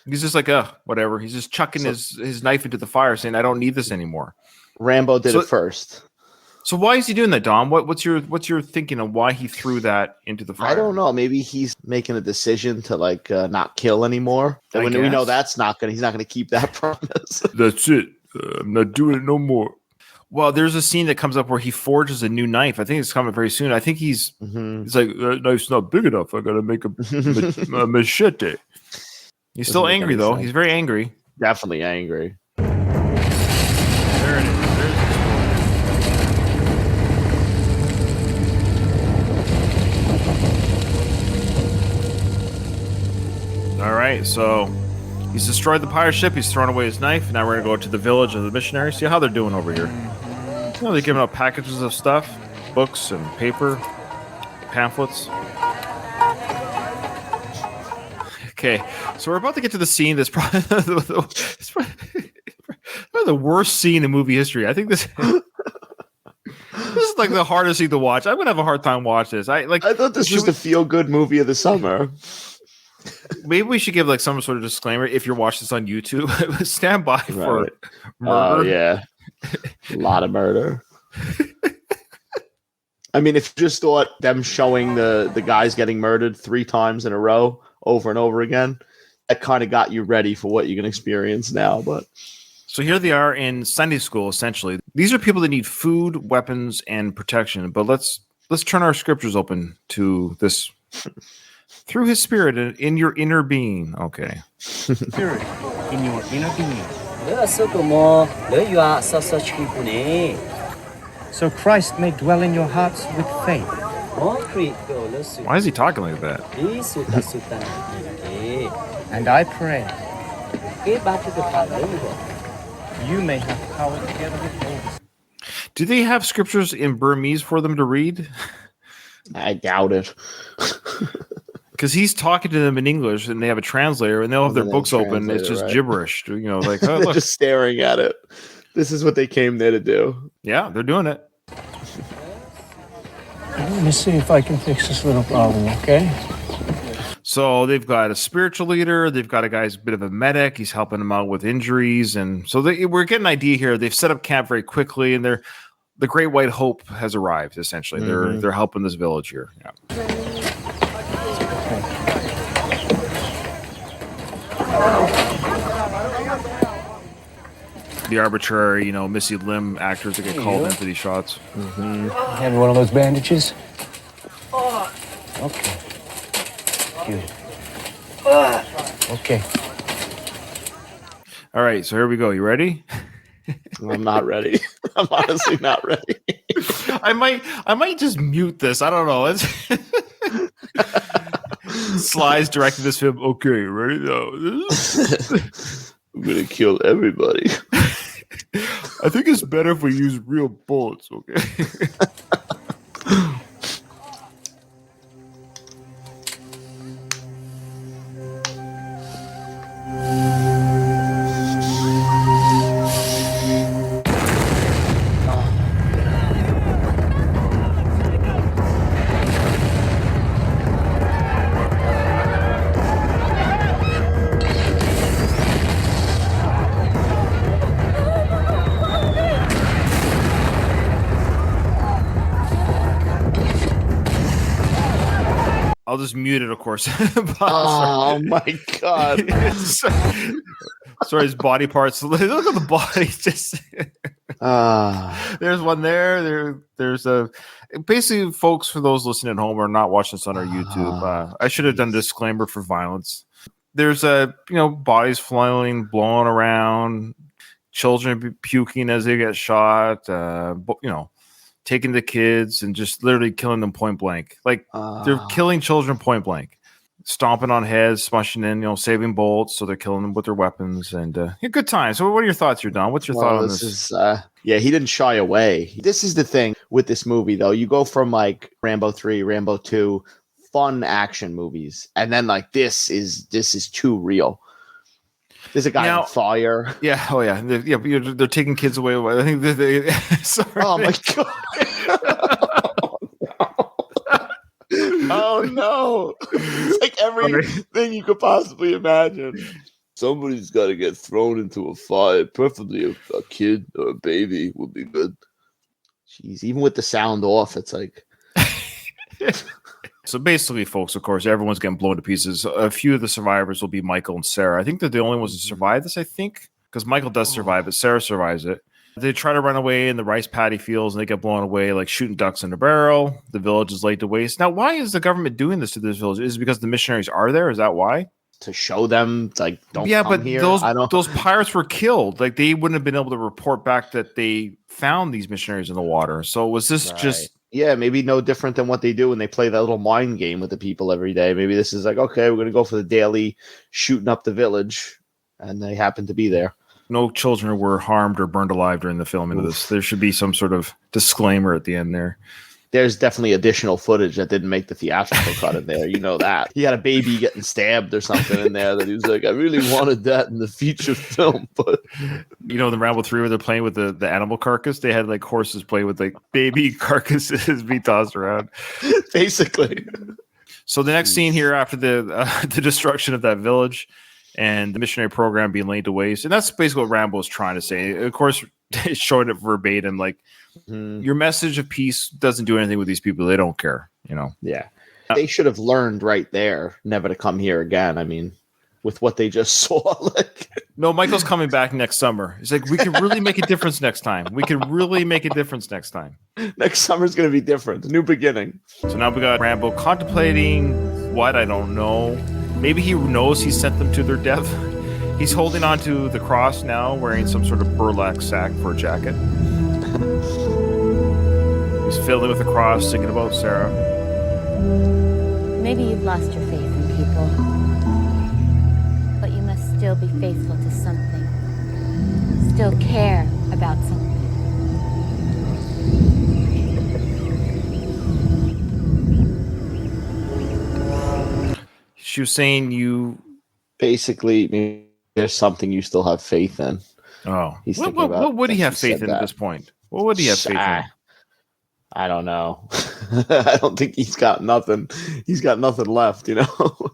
He's just like, whatever. He's just chucking his knife into the fire, saying, "I don't need this anymore." Rambo did it first. So why is he doing that, Dom? What's your thinking on why he threw that into the fire? I don't know. Maybe he's making a decision to not kill anymore. And when we know he's not gonna keep that promise. That's it. I'm not doing it no more. Well, there's a scene that comes up where he forges a new knife. I think it's coming very soon. I think he's like, that knife's not big enough. I gotta make a machete. He's still angry though. He's very angry. Definitely angry. There it is. All right, so he's destroyed the pirate ship. He's thrown away his knife. Now we're gonna go to the village of the missionaries. See how they're doing over here. You know, they're giving out packages of stuff, books and paper, pamphlets. Okay, so we're about to get to the scene that's probably the worst scene in movie history. I think this is like the hardest thing to watch. I'm gonna have a hard time watching this. I thought this was the feel-good movie of the summer. Maybe we should give like some sort of disclaimer if you're watching this on YouTube. Stand by for murder. Oh yeah, a lot of murder. I mean, if you just thought them showing the guys getting murdered 3 times in a row over and over again, that kind of got you ready for what you can experience now. But so here they are in Sunday school. Essentially, these are people that need food, weapons, and protection. But let's turn our scriptures open to this. Through his spirit in your inner being. Okay. Spirit in your inner being. So Christ may dwell in your hearts with faith. Why is he talking like that? And I pray you may have power together with all. Do they have scriptures in Burmese for them to read? I doubt it. Because he's talking to them in English, and they have a translator, and they'll have their books open. It's just gibberish, you know, like oh, they're just staring at it. This is what they came there to do. Yeah, they're doing it. Let me see if I can fix this little problem, okay? So they've got a spiritual leader. They've got a guy's a bit of a medic. He's helping them out with injuries, and so we're getting an idea here. They've set up camp very quickly, and the Great White Hope has arrived. Essentially, they're helping this village here. Yeah. The arbitrary, missy limb actors that get called in for these shots. Have one of those bandages? Okay. Good. Okay. All right, so here we go. You ready? I'm not ready. I'm honestly not ready. I might just mute this. I don't know. Sly's directing this film. Okay, ready? No. I'm gonna kill everybody. I think it's better if we use real bullets, okay? I'll just mute it, of course. Oh my god! Sorry, his body parts. Look at the body. Just there's one there. There's a basically, folks. For those listening at home or not watching this on our YouTube, I should have done a disclaimer for violence. There's bodies blowing around, children puking as they get shot. Taking the kids and just literally killing them point blank. Like they're killing children point blank, stomping on heads, smushing in, saving bolts. So they're killing them with their weapons and good time. So what are your thoughts here, Don? What's your thought on this? He didn't shy away. This is the thing with this movie, though. You go from like Rambo 3, Rambo 2, fun action movies. And then like this is too real. There's a guy on fire. Yeah. Oh, yeah. They're taking kids away. I think they sorry. Oh, my God. Oh, no. It's like everything you could possibly imagine. Somebody's got to get thrown into a fire. Preferably a kid or a baby would be good. Jeez, even with the sound off, it's like. So basically, folks, of course, everyone's getting blown to pieces. A few of the survivors will be Michael and Sarah. I think they're the only ones that survive this, I think, because Michael does survive it. Sarah survives it. They try to run away in the rice paddy fields, and they get blown away like shooting ducks in a barrel. The village is laid to waste. Now, why is the government doing this to this village? Is it because the missionaries are there? Is that why? To show them, like, don't yeah, come but here. those pirates were killed. Like, they wouldn't have been able to report back that they found these missionaries in the water. So was this just... Yeah, maybe no different than what they do when they play that little mind game with the people every day. Maybe this is like, okay, we're going to go for the daily shooting up the village, and they happen to be there. No children were harmed or burned alive during the filming of this. There should be some sort of disclaimer at the end there. There's definitely additional footage that didn't make the theatrical cut in there. You know that. He had a baby getting stabbed or something in there that he was like, I really wanted that in the feature film. But you know, the Rambo 3 where they're playing with the animal carcass, they had like horses playing with like baby carcasses being tossed around. Basically. So the next scene here after the destruction of that village and the missionary program being laid to waste. And that's basically what Rambo is trying to say. Of course, it's showing it verbatim, like, your message of peace doesn't do anything with these people. They don't care, you know? Yeah. They should have learned right there never to come here again. I mean, with what they just saw. No, Michael's coming back next summer. He's like, we can really make a difference next time. We can really make a difference next time. Next summer's going to be different. New beginning. So now we got Rambo contemplating what? I don't know. Maybe he knows he sent them to their death. He's holding on to the cross now, wearing some sort of burlap sack for a jacket. He's fiddling with the cross, thinking about Sarah. Maybe you've lost your faith in people, but you must still be faithful to something. Still care about something. She was saying you... Basically, maybe there's something you still have faith in. Oh. He's what would he have faith in at this point? What would he have faith in? I don't know. I don't think he's got nothing. He's got nothing left, you know?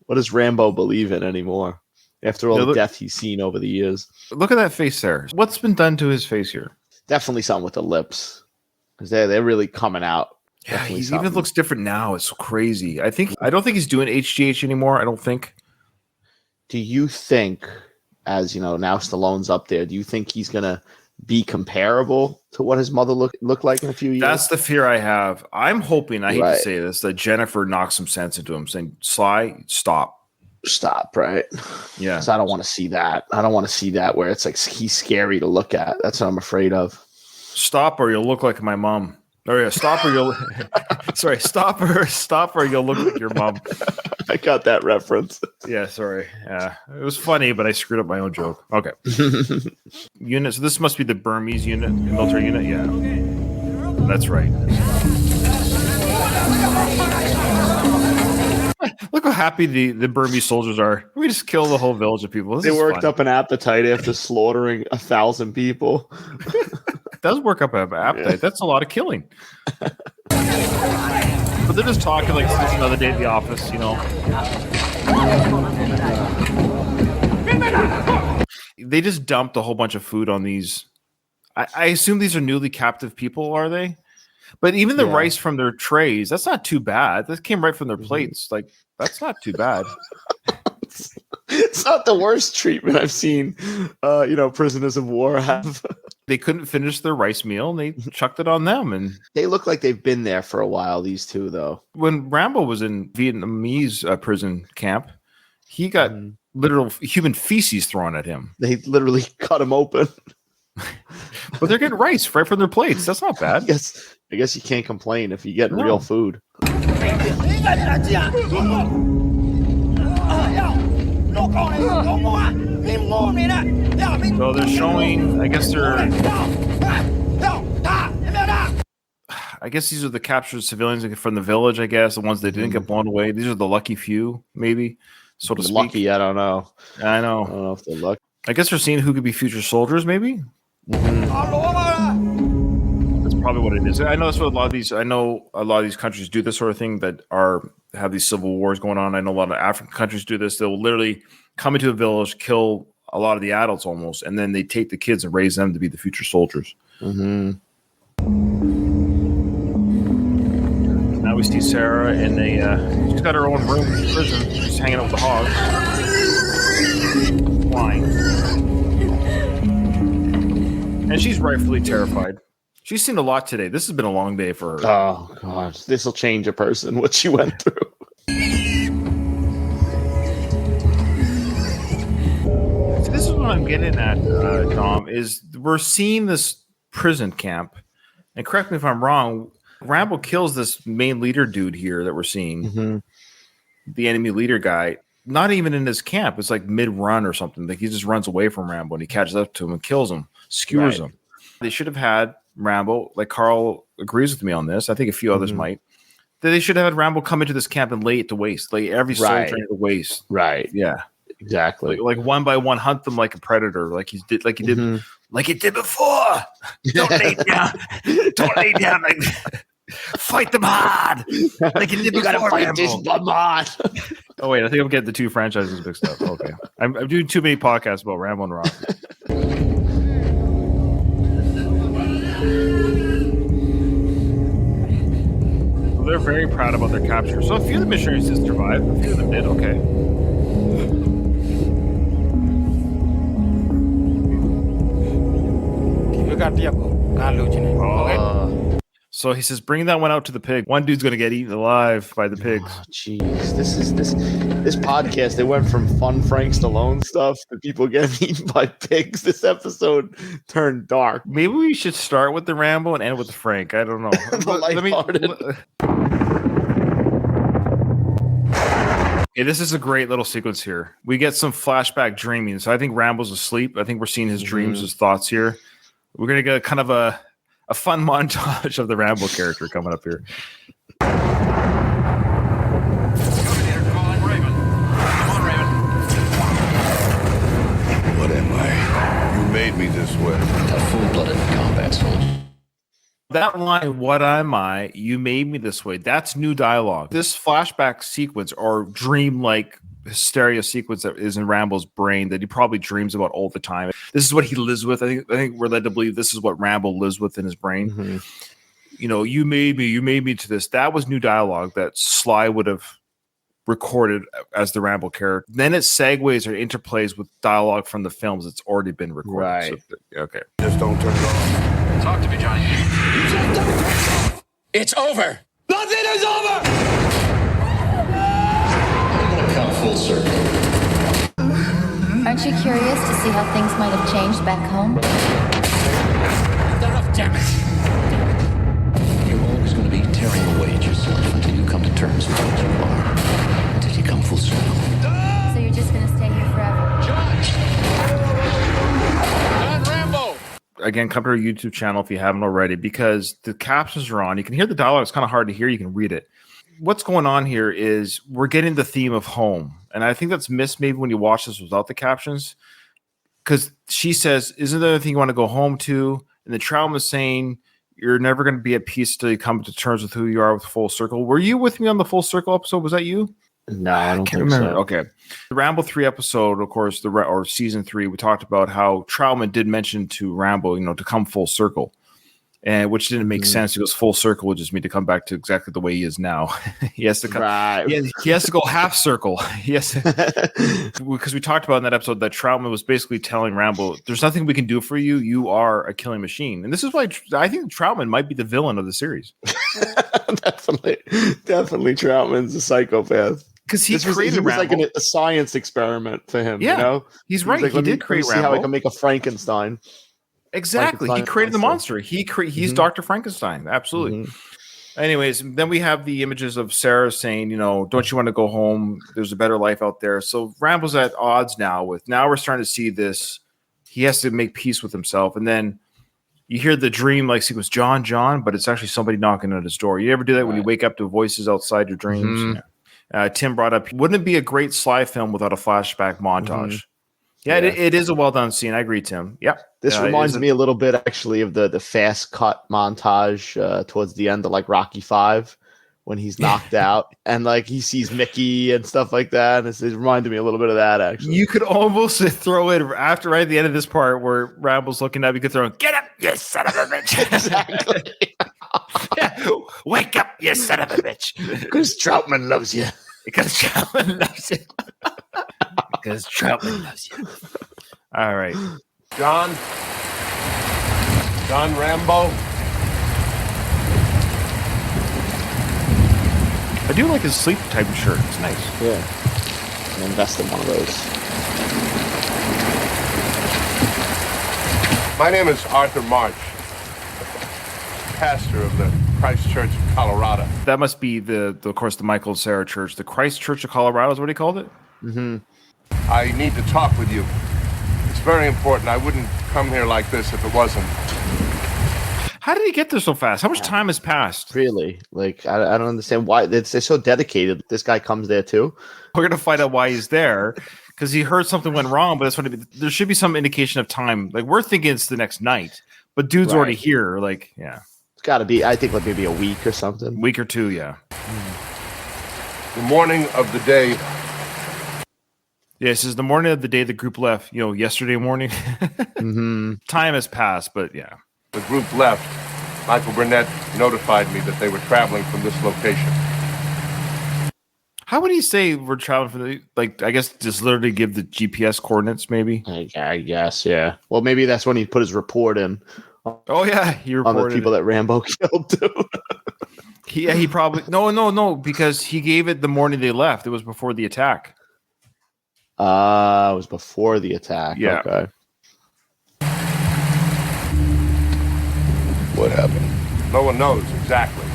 What does Rambo believe in anymore? After all the death he's seen over the years. Look at that face there. What's been done to his face here? Definitely something with the lips. Because they're really coming out. Yeah, he even looks different now. It's crazy. I don't think he's doing HGH anymore. I don't think. Do you think, as you know, now Stallone's up there, do you think he's gonna be comparable to what his mother looked like in a few years? That's the fear I have. I'm hoping, I hate to say this, that Jennifer knocks some sense into him, saying, Sly, stop, right? Yeah. Because I don't want to see that. I don't want to see that where it's like he's scary to look at. That's what I'm afraid of. Stop or you'll look like my mom. Or yeah, stop or you'll sorry, stop or you'll look like your mom. I got that reference. Yeah, sorry. Yeah. It was funny, but I screwed up my own joke. Okay. Unit. So this must be the Burmese unit, military unit. Yeah. That's right. Look how happy the Burmese soldiers are. We just kill the whole village of people. They worked up an appetite after slaughtering 1,000 people. It does work up an appetite. Yeah. That's a lot of killing. But they're just talking like it's another day at the office, you know. They just dumped a whole bunch of food on these. I assume these are newly captive people, are they? But even the rice from their trays, that's not too bad. That came right from their plates. Like, that's not too bad. It's not the worst treatment I've seen, prisoners of war have. They couldn't finish their rice meal, and they chucked it on them. And they look like they've been there for a while, these two, though. When Rambo was in Vietnamese prison camp, he got literal human feces thrown at him. They literally cut him open. But they're getting rice right from their plates. That's not bad. I guess you can't complain if you get real food. So they're showing, I guess these are the captured civilians from the village, I guess, the ones that didn't get blown away. These are the lucky few, maybe, so to speak. Lucky, I don't know. I know. I don't know if they're lucky. I guess they're seeing who could be future soldiers, maybe? That's probably what it is. I know that's what a lot of these countries do this sort of thing that have these civil wars going on. I know a lot of African countries do this. They'll literally come into a village, kill a lot of the adults almost, and then they take the kids and raise them to be the future soldiers. Mm-hmm. we see Sarah in she's got her own room in prison. She's hanging out with the hogs. Flying. And she's rightfully terrified. She's seen a lot today. This has been a long day for her. Oh, God. This will change a person, what she went through. So this is what I'm getting at, Dom, is we're seeing this prison camp. And correct me if I'm wrong, Rambo kills this main leader dude here that we're seeing. The enemy leader guy. Not even in his camp. It's like mid-run or something. Like he just runs away from Rambo and he catches up to him and kills him. Skewers him. They should have had Rambo, like Carl agrees with me on this. I think a few others might. That they should have had Rambo come into this camp and lay it to waste. Lay every soldier to waste. Right. Yeah. Exactly. Like one by one, hunt them like a predator, like he did before. Don't lay down. Don't lay down. Like, fight them hard. Like you did before. Gotta fight this Vermont. Oh wait, I think I'm getting the two franchises mixed up. Okay, I'm doing too many podcasts about Rambo and Rocky. Well, they're very proud about their capture. So a few of the missionaries did survive. A few of them did. Okay. So he says, bring that one out to the pig. One dude's going to get eaten alive by the pigs. Oh, jeez. This podcast, they went from fun Frank Stallone stuff to people getting eaten by pigs. This episode turned dark. Maybe we should start with the Rambo and end with the Frank. I don't know. Yeah, this is a great little sequence here. We get some flashback dreaming. So I think Rambo's asleep. I think we're seeing his dreams, his thoughts here. We're going to get kind of a fun montage of the Rambo character coming up here. What am I? You made me this way. A full-blooded combat soldier. That line, what am I? You made me this way. That's new dialogue. This flashback sequence or dream-like hysteria sequence that is in Rambo's brain that he probably dreams about all the time. This is what he lives with. I think we're led to believe this is what Rambo lives with in his brain. You know, you made me to this. That was new dialogue that Sly would have recorded as the Rambo character. Then it segues or interplays with dialogue from the films that's already been recorded. Right. So, okay. Just don't turn it off. Talk to me, Johnny. It's over. Nothing is over. I'm gonna come full circle. Aren't you curious to see how things might have changed back home? Enough, damn it. You're always going to be tearing away at yourself until you come to terms with what you are. Until you come full circle. So you're just gonna stay here forever? Judge! Don Rambo! Again, come to our YouTube channel if you haven't already, because the captions are on. You can hear the dialogue. It's kind of hard to hear. You can read it. What's going on here is we're getting the theme of home. And I think that's missed maybe when you watch this without the captions. Because she says, isn't there anything you want to go home to? And the Troutman is saying, you're never going to be at peace till you come to terms with who you are with Full Circle. Were you with me on the Full Circle episode? Was that you? No, I don't Can't think remember. so. Okay. The Rambo 3 episode, of course, or season 3, we talked about how Troutman did mention to Rambo, to come full circle. And which didn't make sense because full circle would just mean to come back to exactly the way he is now. He has to come. Right. He has to go half circle. Yes, because we talked about in that episode that Troutman was basically telling Rambo, "There's nothing we can do for you. You are a killing machine." And this is why I think Troutman might be the villain of the series. Definitely, Troutman's a psychopath. Because he was like Rambo. a science experiment for him. Yeah, he's right. Like, he did create see Rambo. how I can make a Frankenstein. Exactly. He created the monster. He's Dr. Frankenstein. Absolutely. Anyways, then we have the images of Sarah saying, don't you want to go home? There's a better life out there. So Rambo's at odds now we're starting to see this. He has to make peace with himself. And then you hear the dream like sequence, John, but it's actually somebody knocking at his door. You ever do that when you wake up to voices outside your dreams? Yeah. Tim brought up, wouldn't it be a great Sly film without a flashback montage? Yeah, it is a well done scene. I agree, Tim. Yep. This reminds me a little bit actually of the fast cut montage towards the end of like Rocky V when he's knocked out and like he sees Mickey and stuff like that. And it reminded me a little bit of that actually. You could almost throw it right at the end of this part where Rambo's looking up. You could throw, "Get up, you son of a bitch!" Exactly. Wake up, you son of a bitch. Because Troutman loves you. Because Troutman loves you. Because Troutman loves you. All right. John Rambo. I do like his sleep type of shirt. It's nice. Yeah. And invest in one of those. My name is Arthur March, pastor of the Christ Church of Colorado. That must be of course, the Michael and Sarah Church. The Christ Church of Colorado is what he called it? Mm-hmm. I need to talk with you. It's very important. I wouldn't come here like this if it wasn't. How did he get there so fast? How much time has passed? Really? Like, I don't understand why. They're so dedicated. This guy comes there too. We're going to find out why he's there because he heard something went wrong, but there should be some indication of time. Like, we're thinking it's the next night, but dude's already here. Like, yeah. It's got to be, I think, like maybe a week or something. Week or two, yeah. The morning of the day. Yeah, this is the morning of the day the group left, yesterday morning. Mm-hmm. Time has passed, but yeah. The group left. Michael Burnett notified me that they were traveling from this location. How would he say we're traveling from I guess just literally give the GPS coordinates, maybe? I guess, yeah. Well, maybe that's when he put his report in. Oh, yeah. He reported on the people that Rambo killed, too. He probably... No, because he gave it the morning they left. It was before the attack. It was before the attack. Yeah. Okay. What happened? No one knows exactly.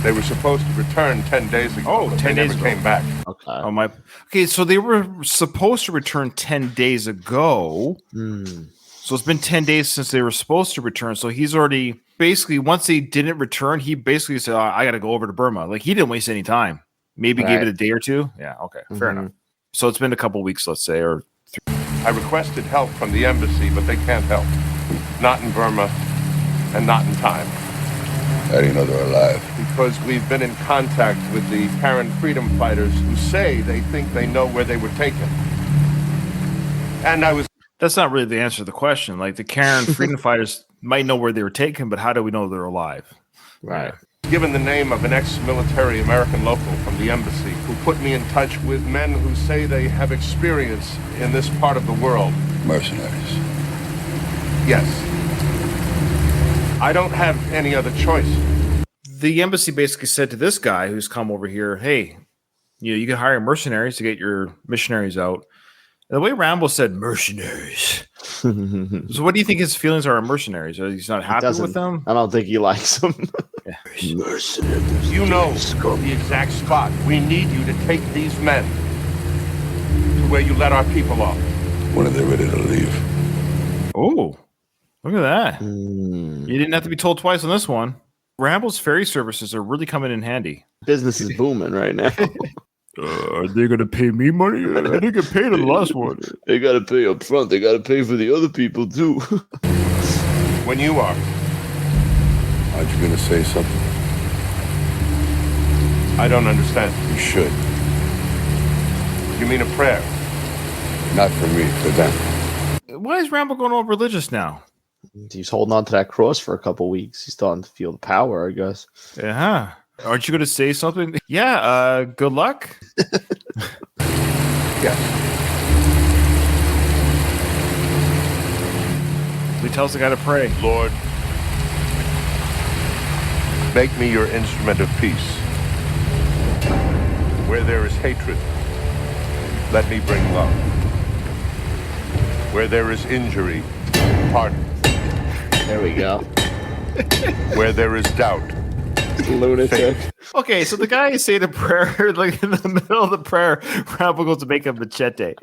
They were supposed to return 10 days ago. Oh, but 10 they days never ago. came back. Okay. Okay, so they were supposed to return 10 days ago. So it's been 10 days since they were supposed to return. So he's already basically, once they didn't return, he basically said, I got to go over to Burma. Like, he didn't waste any time. Maybe gave it a day or two. Yeah, okay. Fair enough. So it's been a couple weeks, let's say, or 3. I requested help from the embassy, but they can't help. Not in Burma and not in time. How do you know they're alive? Because we've been in contact with the Karen freedom fighters who say they think they know where they were taken. And That's not really the answer to the question. Like, the Karen freedom fighters might know where they were taken, but how do we know they're alive? Right. Given the name of an ex-military American local from the embassy who put me in touch with men who say they have experience in this part of the world. Mercenaries. Yes. I don't have any other choice. The embassy basically said to this guy who's come over here, hey, you can hire mercenaries to get your missionaries out. And the way Rambo said mercenaries. So what do you think his feelings are on mercenaries? He's not happy with them? I don't think he likes them. Yeah. Mercenaries. You know the exact spot. We need you to take these men to where you let our people off. When are they ready to leave? Oh, look at that. You didn't have to be told twice on this one. Rambo's ferry services are really coming in handy. Business is booming right now. Are they going to pay me money? I didn't get paid on the last one. They got to pay up front. They got to pay for the other people, too. When you are. Aren't you going to say something? I don't understand. You should. You mean a prayer? Not for me, for them. Why is Rambo going all religious now? He's holding on to that cross for a couple weeks. He's starting to feel the power, I guess. Yeah. Aren't you going to say something? Yeah, good luck. Yes. He tells the guy to pray. Lord, make me your instrument of peace. Where there is hatred, let me bring love. Where there is injury, pardon. There we go. Where there is doubt, Lunatic. Okay, so the guy is saying a prayer, like in the middle of the prayer, Rambo goes to make a machete.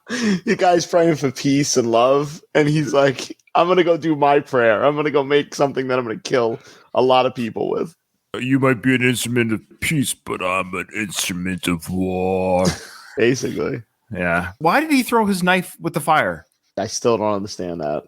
The guy's praying for peace and love, and he's like, I'm going to go do my prayer. I'm going to go make something that I'm going to kill a lot of people with. You might be an instrument of peace, but I'm an instrument of war. Basically. Yeah. Why did he throw his knife with the fire? I still don't understand that.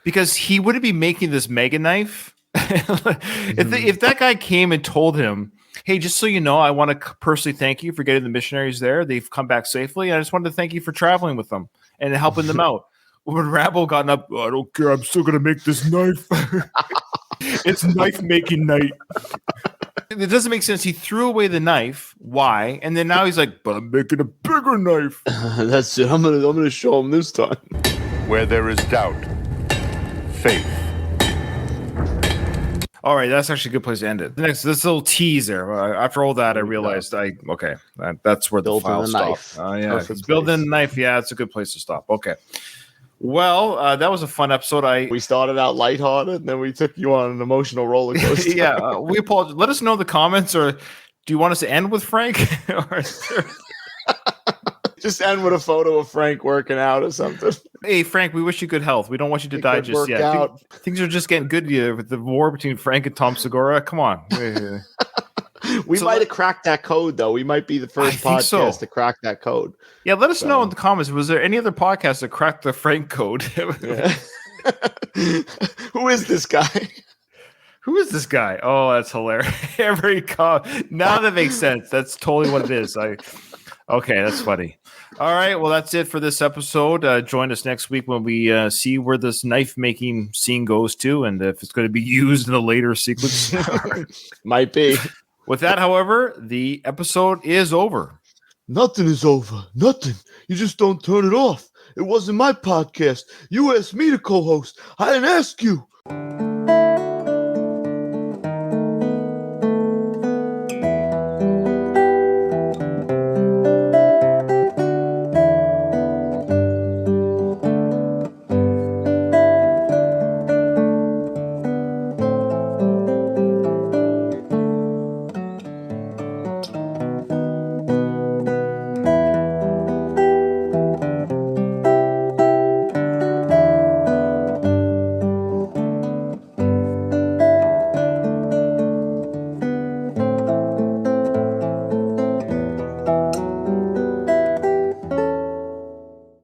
Because he wouldn't be making this mega knife. If that guy came and told him, hey, just so you know, I want to personally thank you for getting the missionaries there. They've come back safely. I just wanted to thank you for traveling with them and helping them out. When Rambo got up, I don't care. I'm still going to make this knife. It's knife making night. It doesn't make sense. He threw away the knife. Why? And then now he's like, but I'm making a bigger knife. That's it. I'm gonna show him this time. Where there is doubt, faith. All right, that's actually a good place to end it. This little tease there. After all that, I realized that's where the file stopped. Yeah, he's building a knife. Yeah, it's a good place to stop. Okay. Well, that was a fun episode. We started out lighthearted, and then we took you on an emotional roller coaster. Yeah, we apologize. Let us know in the comments, or do you want us to end with Frank? Just end with a photo of Frank working out or something. Hey, Frank, we wish you good health. We don't want you to die just yet. Things are just getting good to you with the war between Frank and Tom Segura. Come on. We might have cracked that code, though. We might be the first podcast to crack that code. Yeah, let us know in the comments. Was there any other podcast that cracked the Frank code? Who is this guy? Who is this guy? Oh, that's hilarious. Now that makes sense. That's totally what it is. Okay, that's funny. All right, well, that's it for this episode. Join us next week when we see where this knife-making scene goes to and if it's going to be used in a later sequence. Might be. With that, however, the episode is over. Nothing is over. Nothing. You just don't turn it off. It wasn't my podcast. You asked me to co-host. I didn't ask you.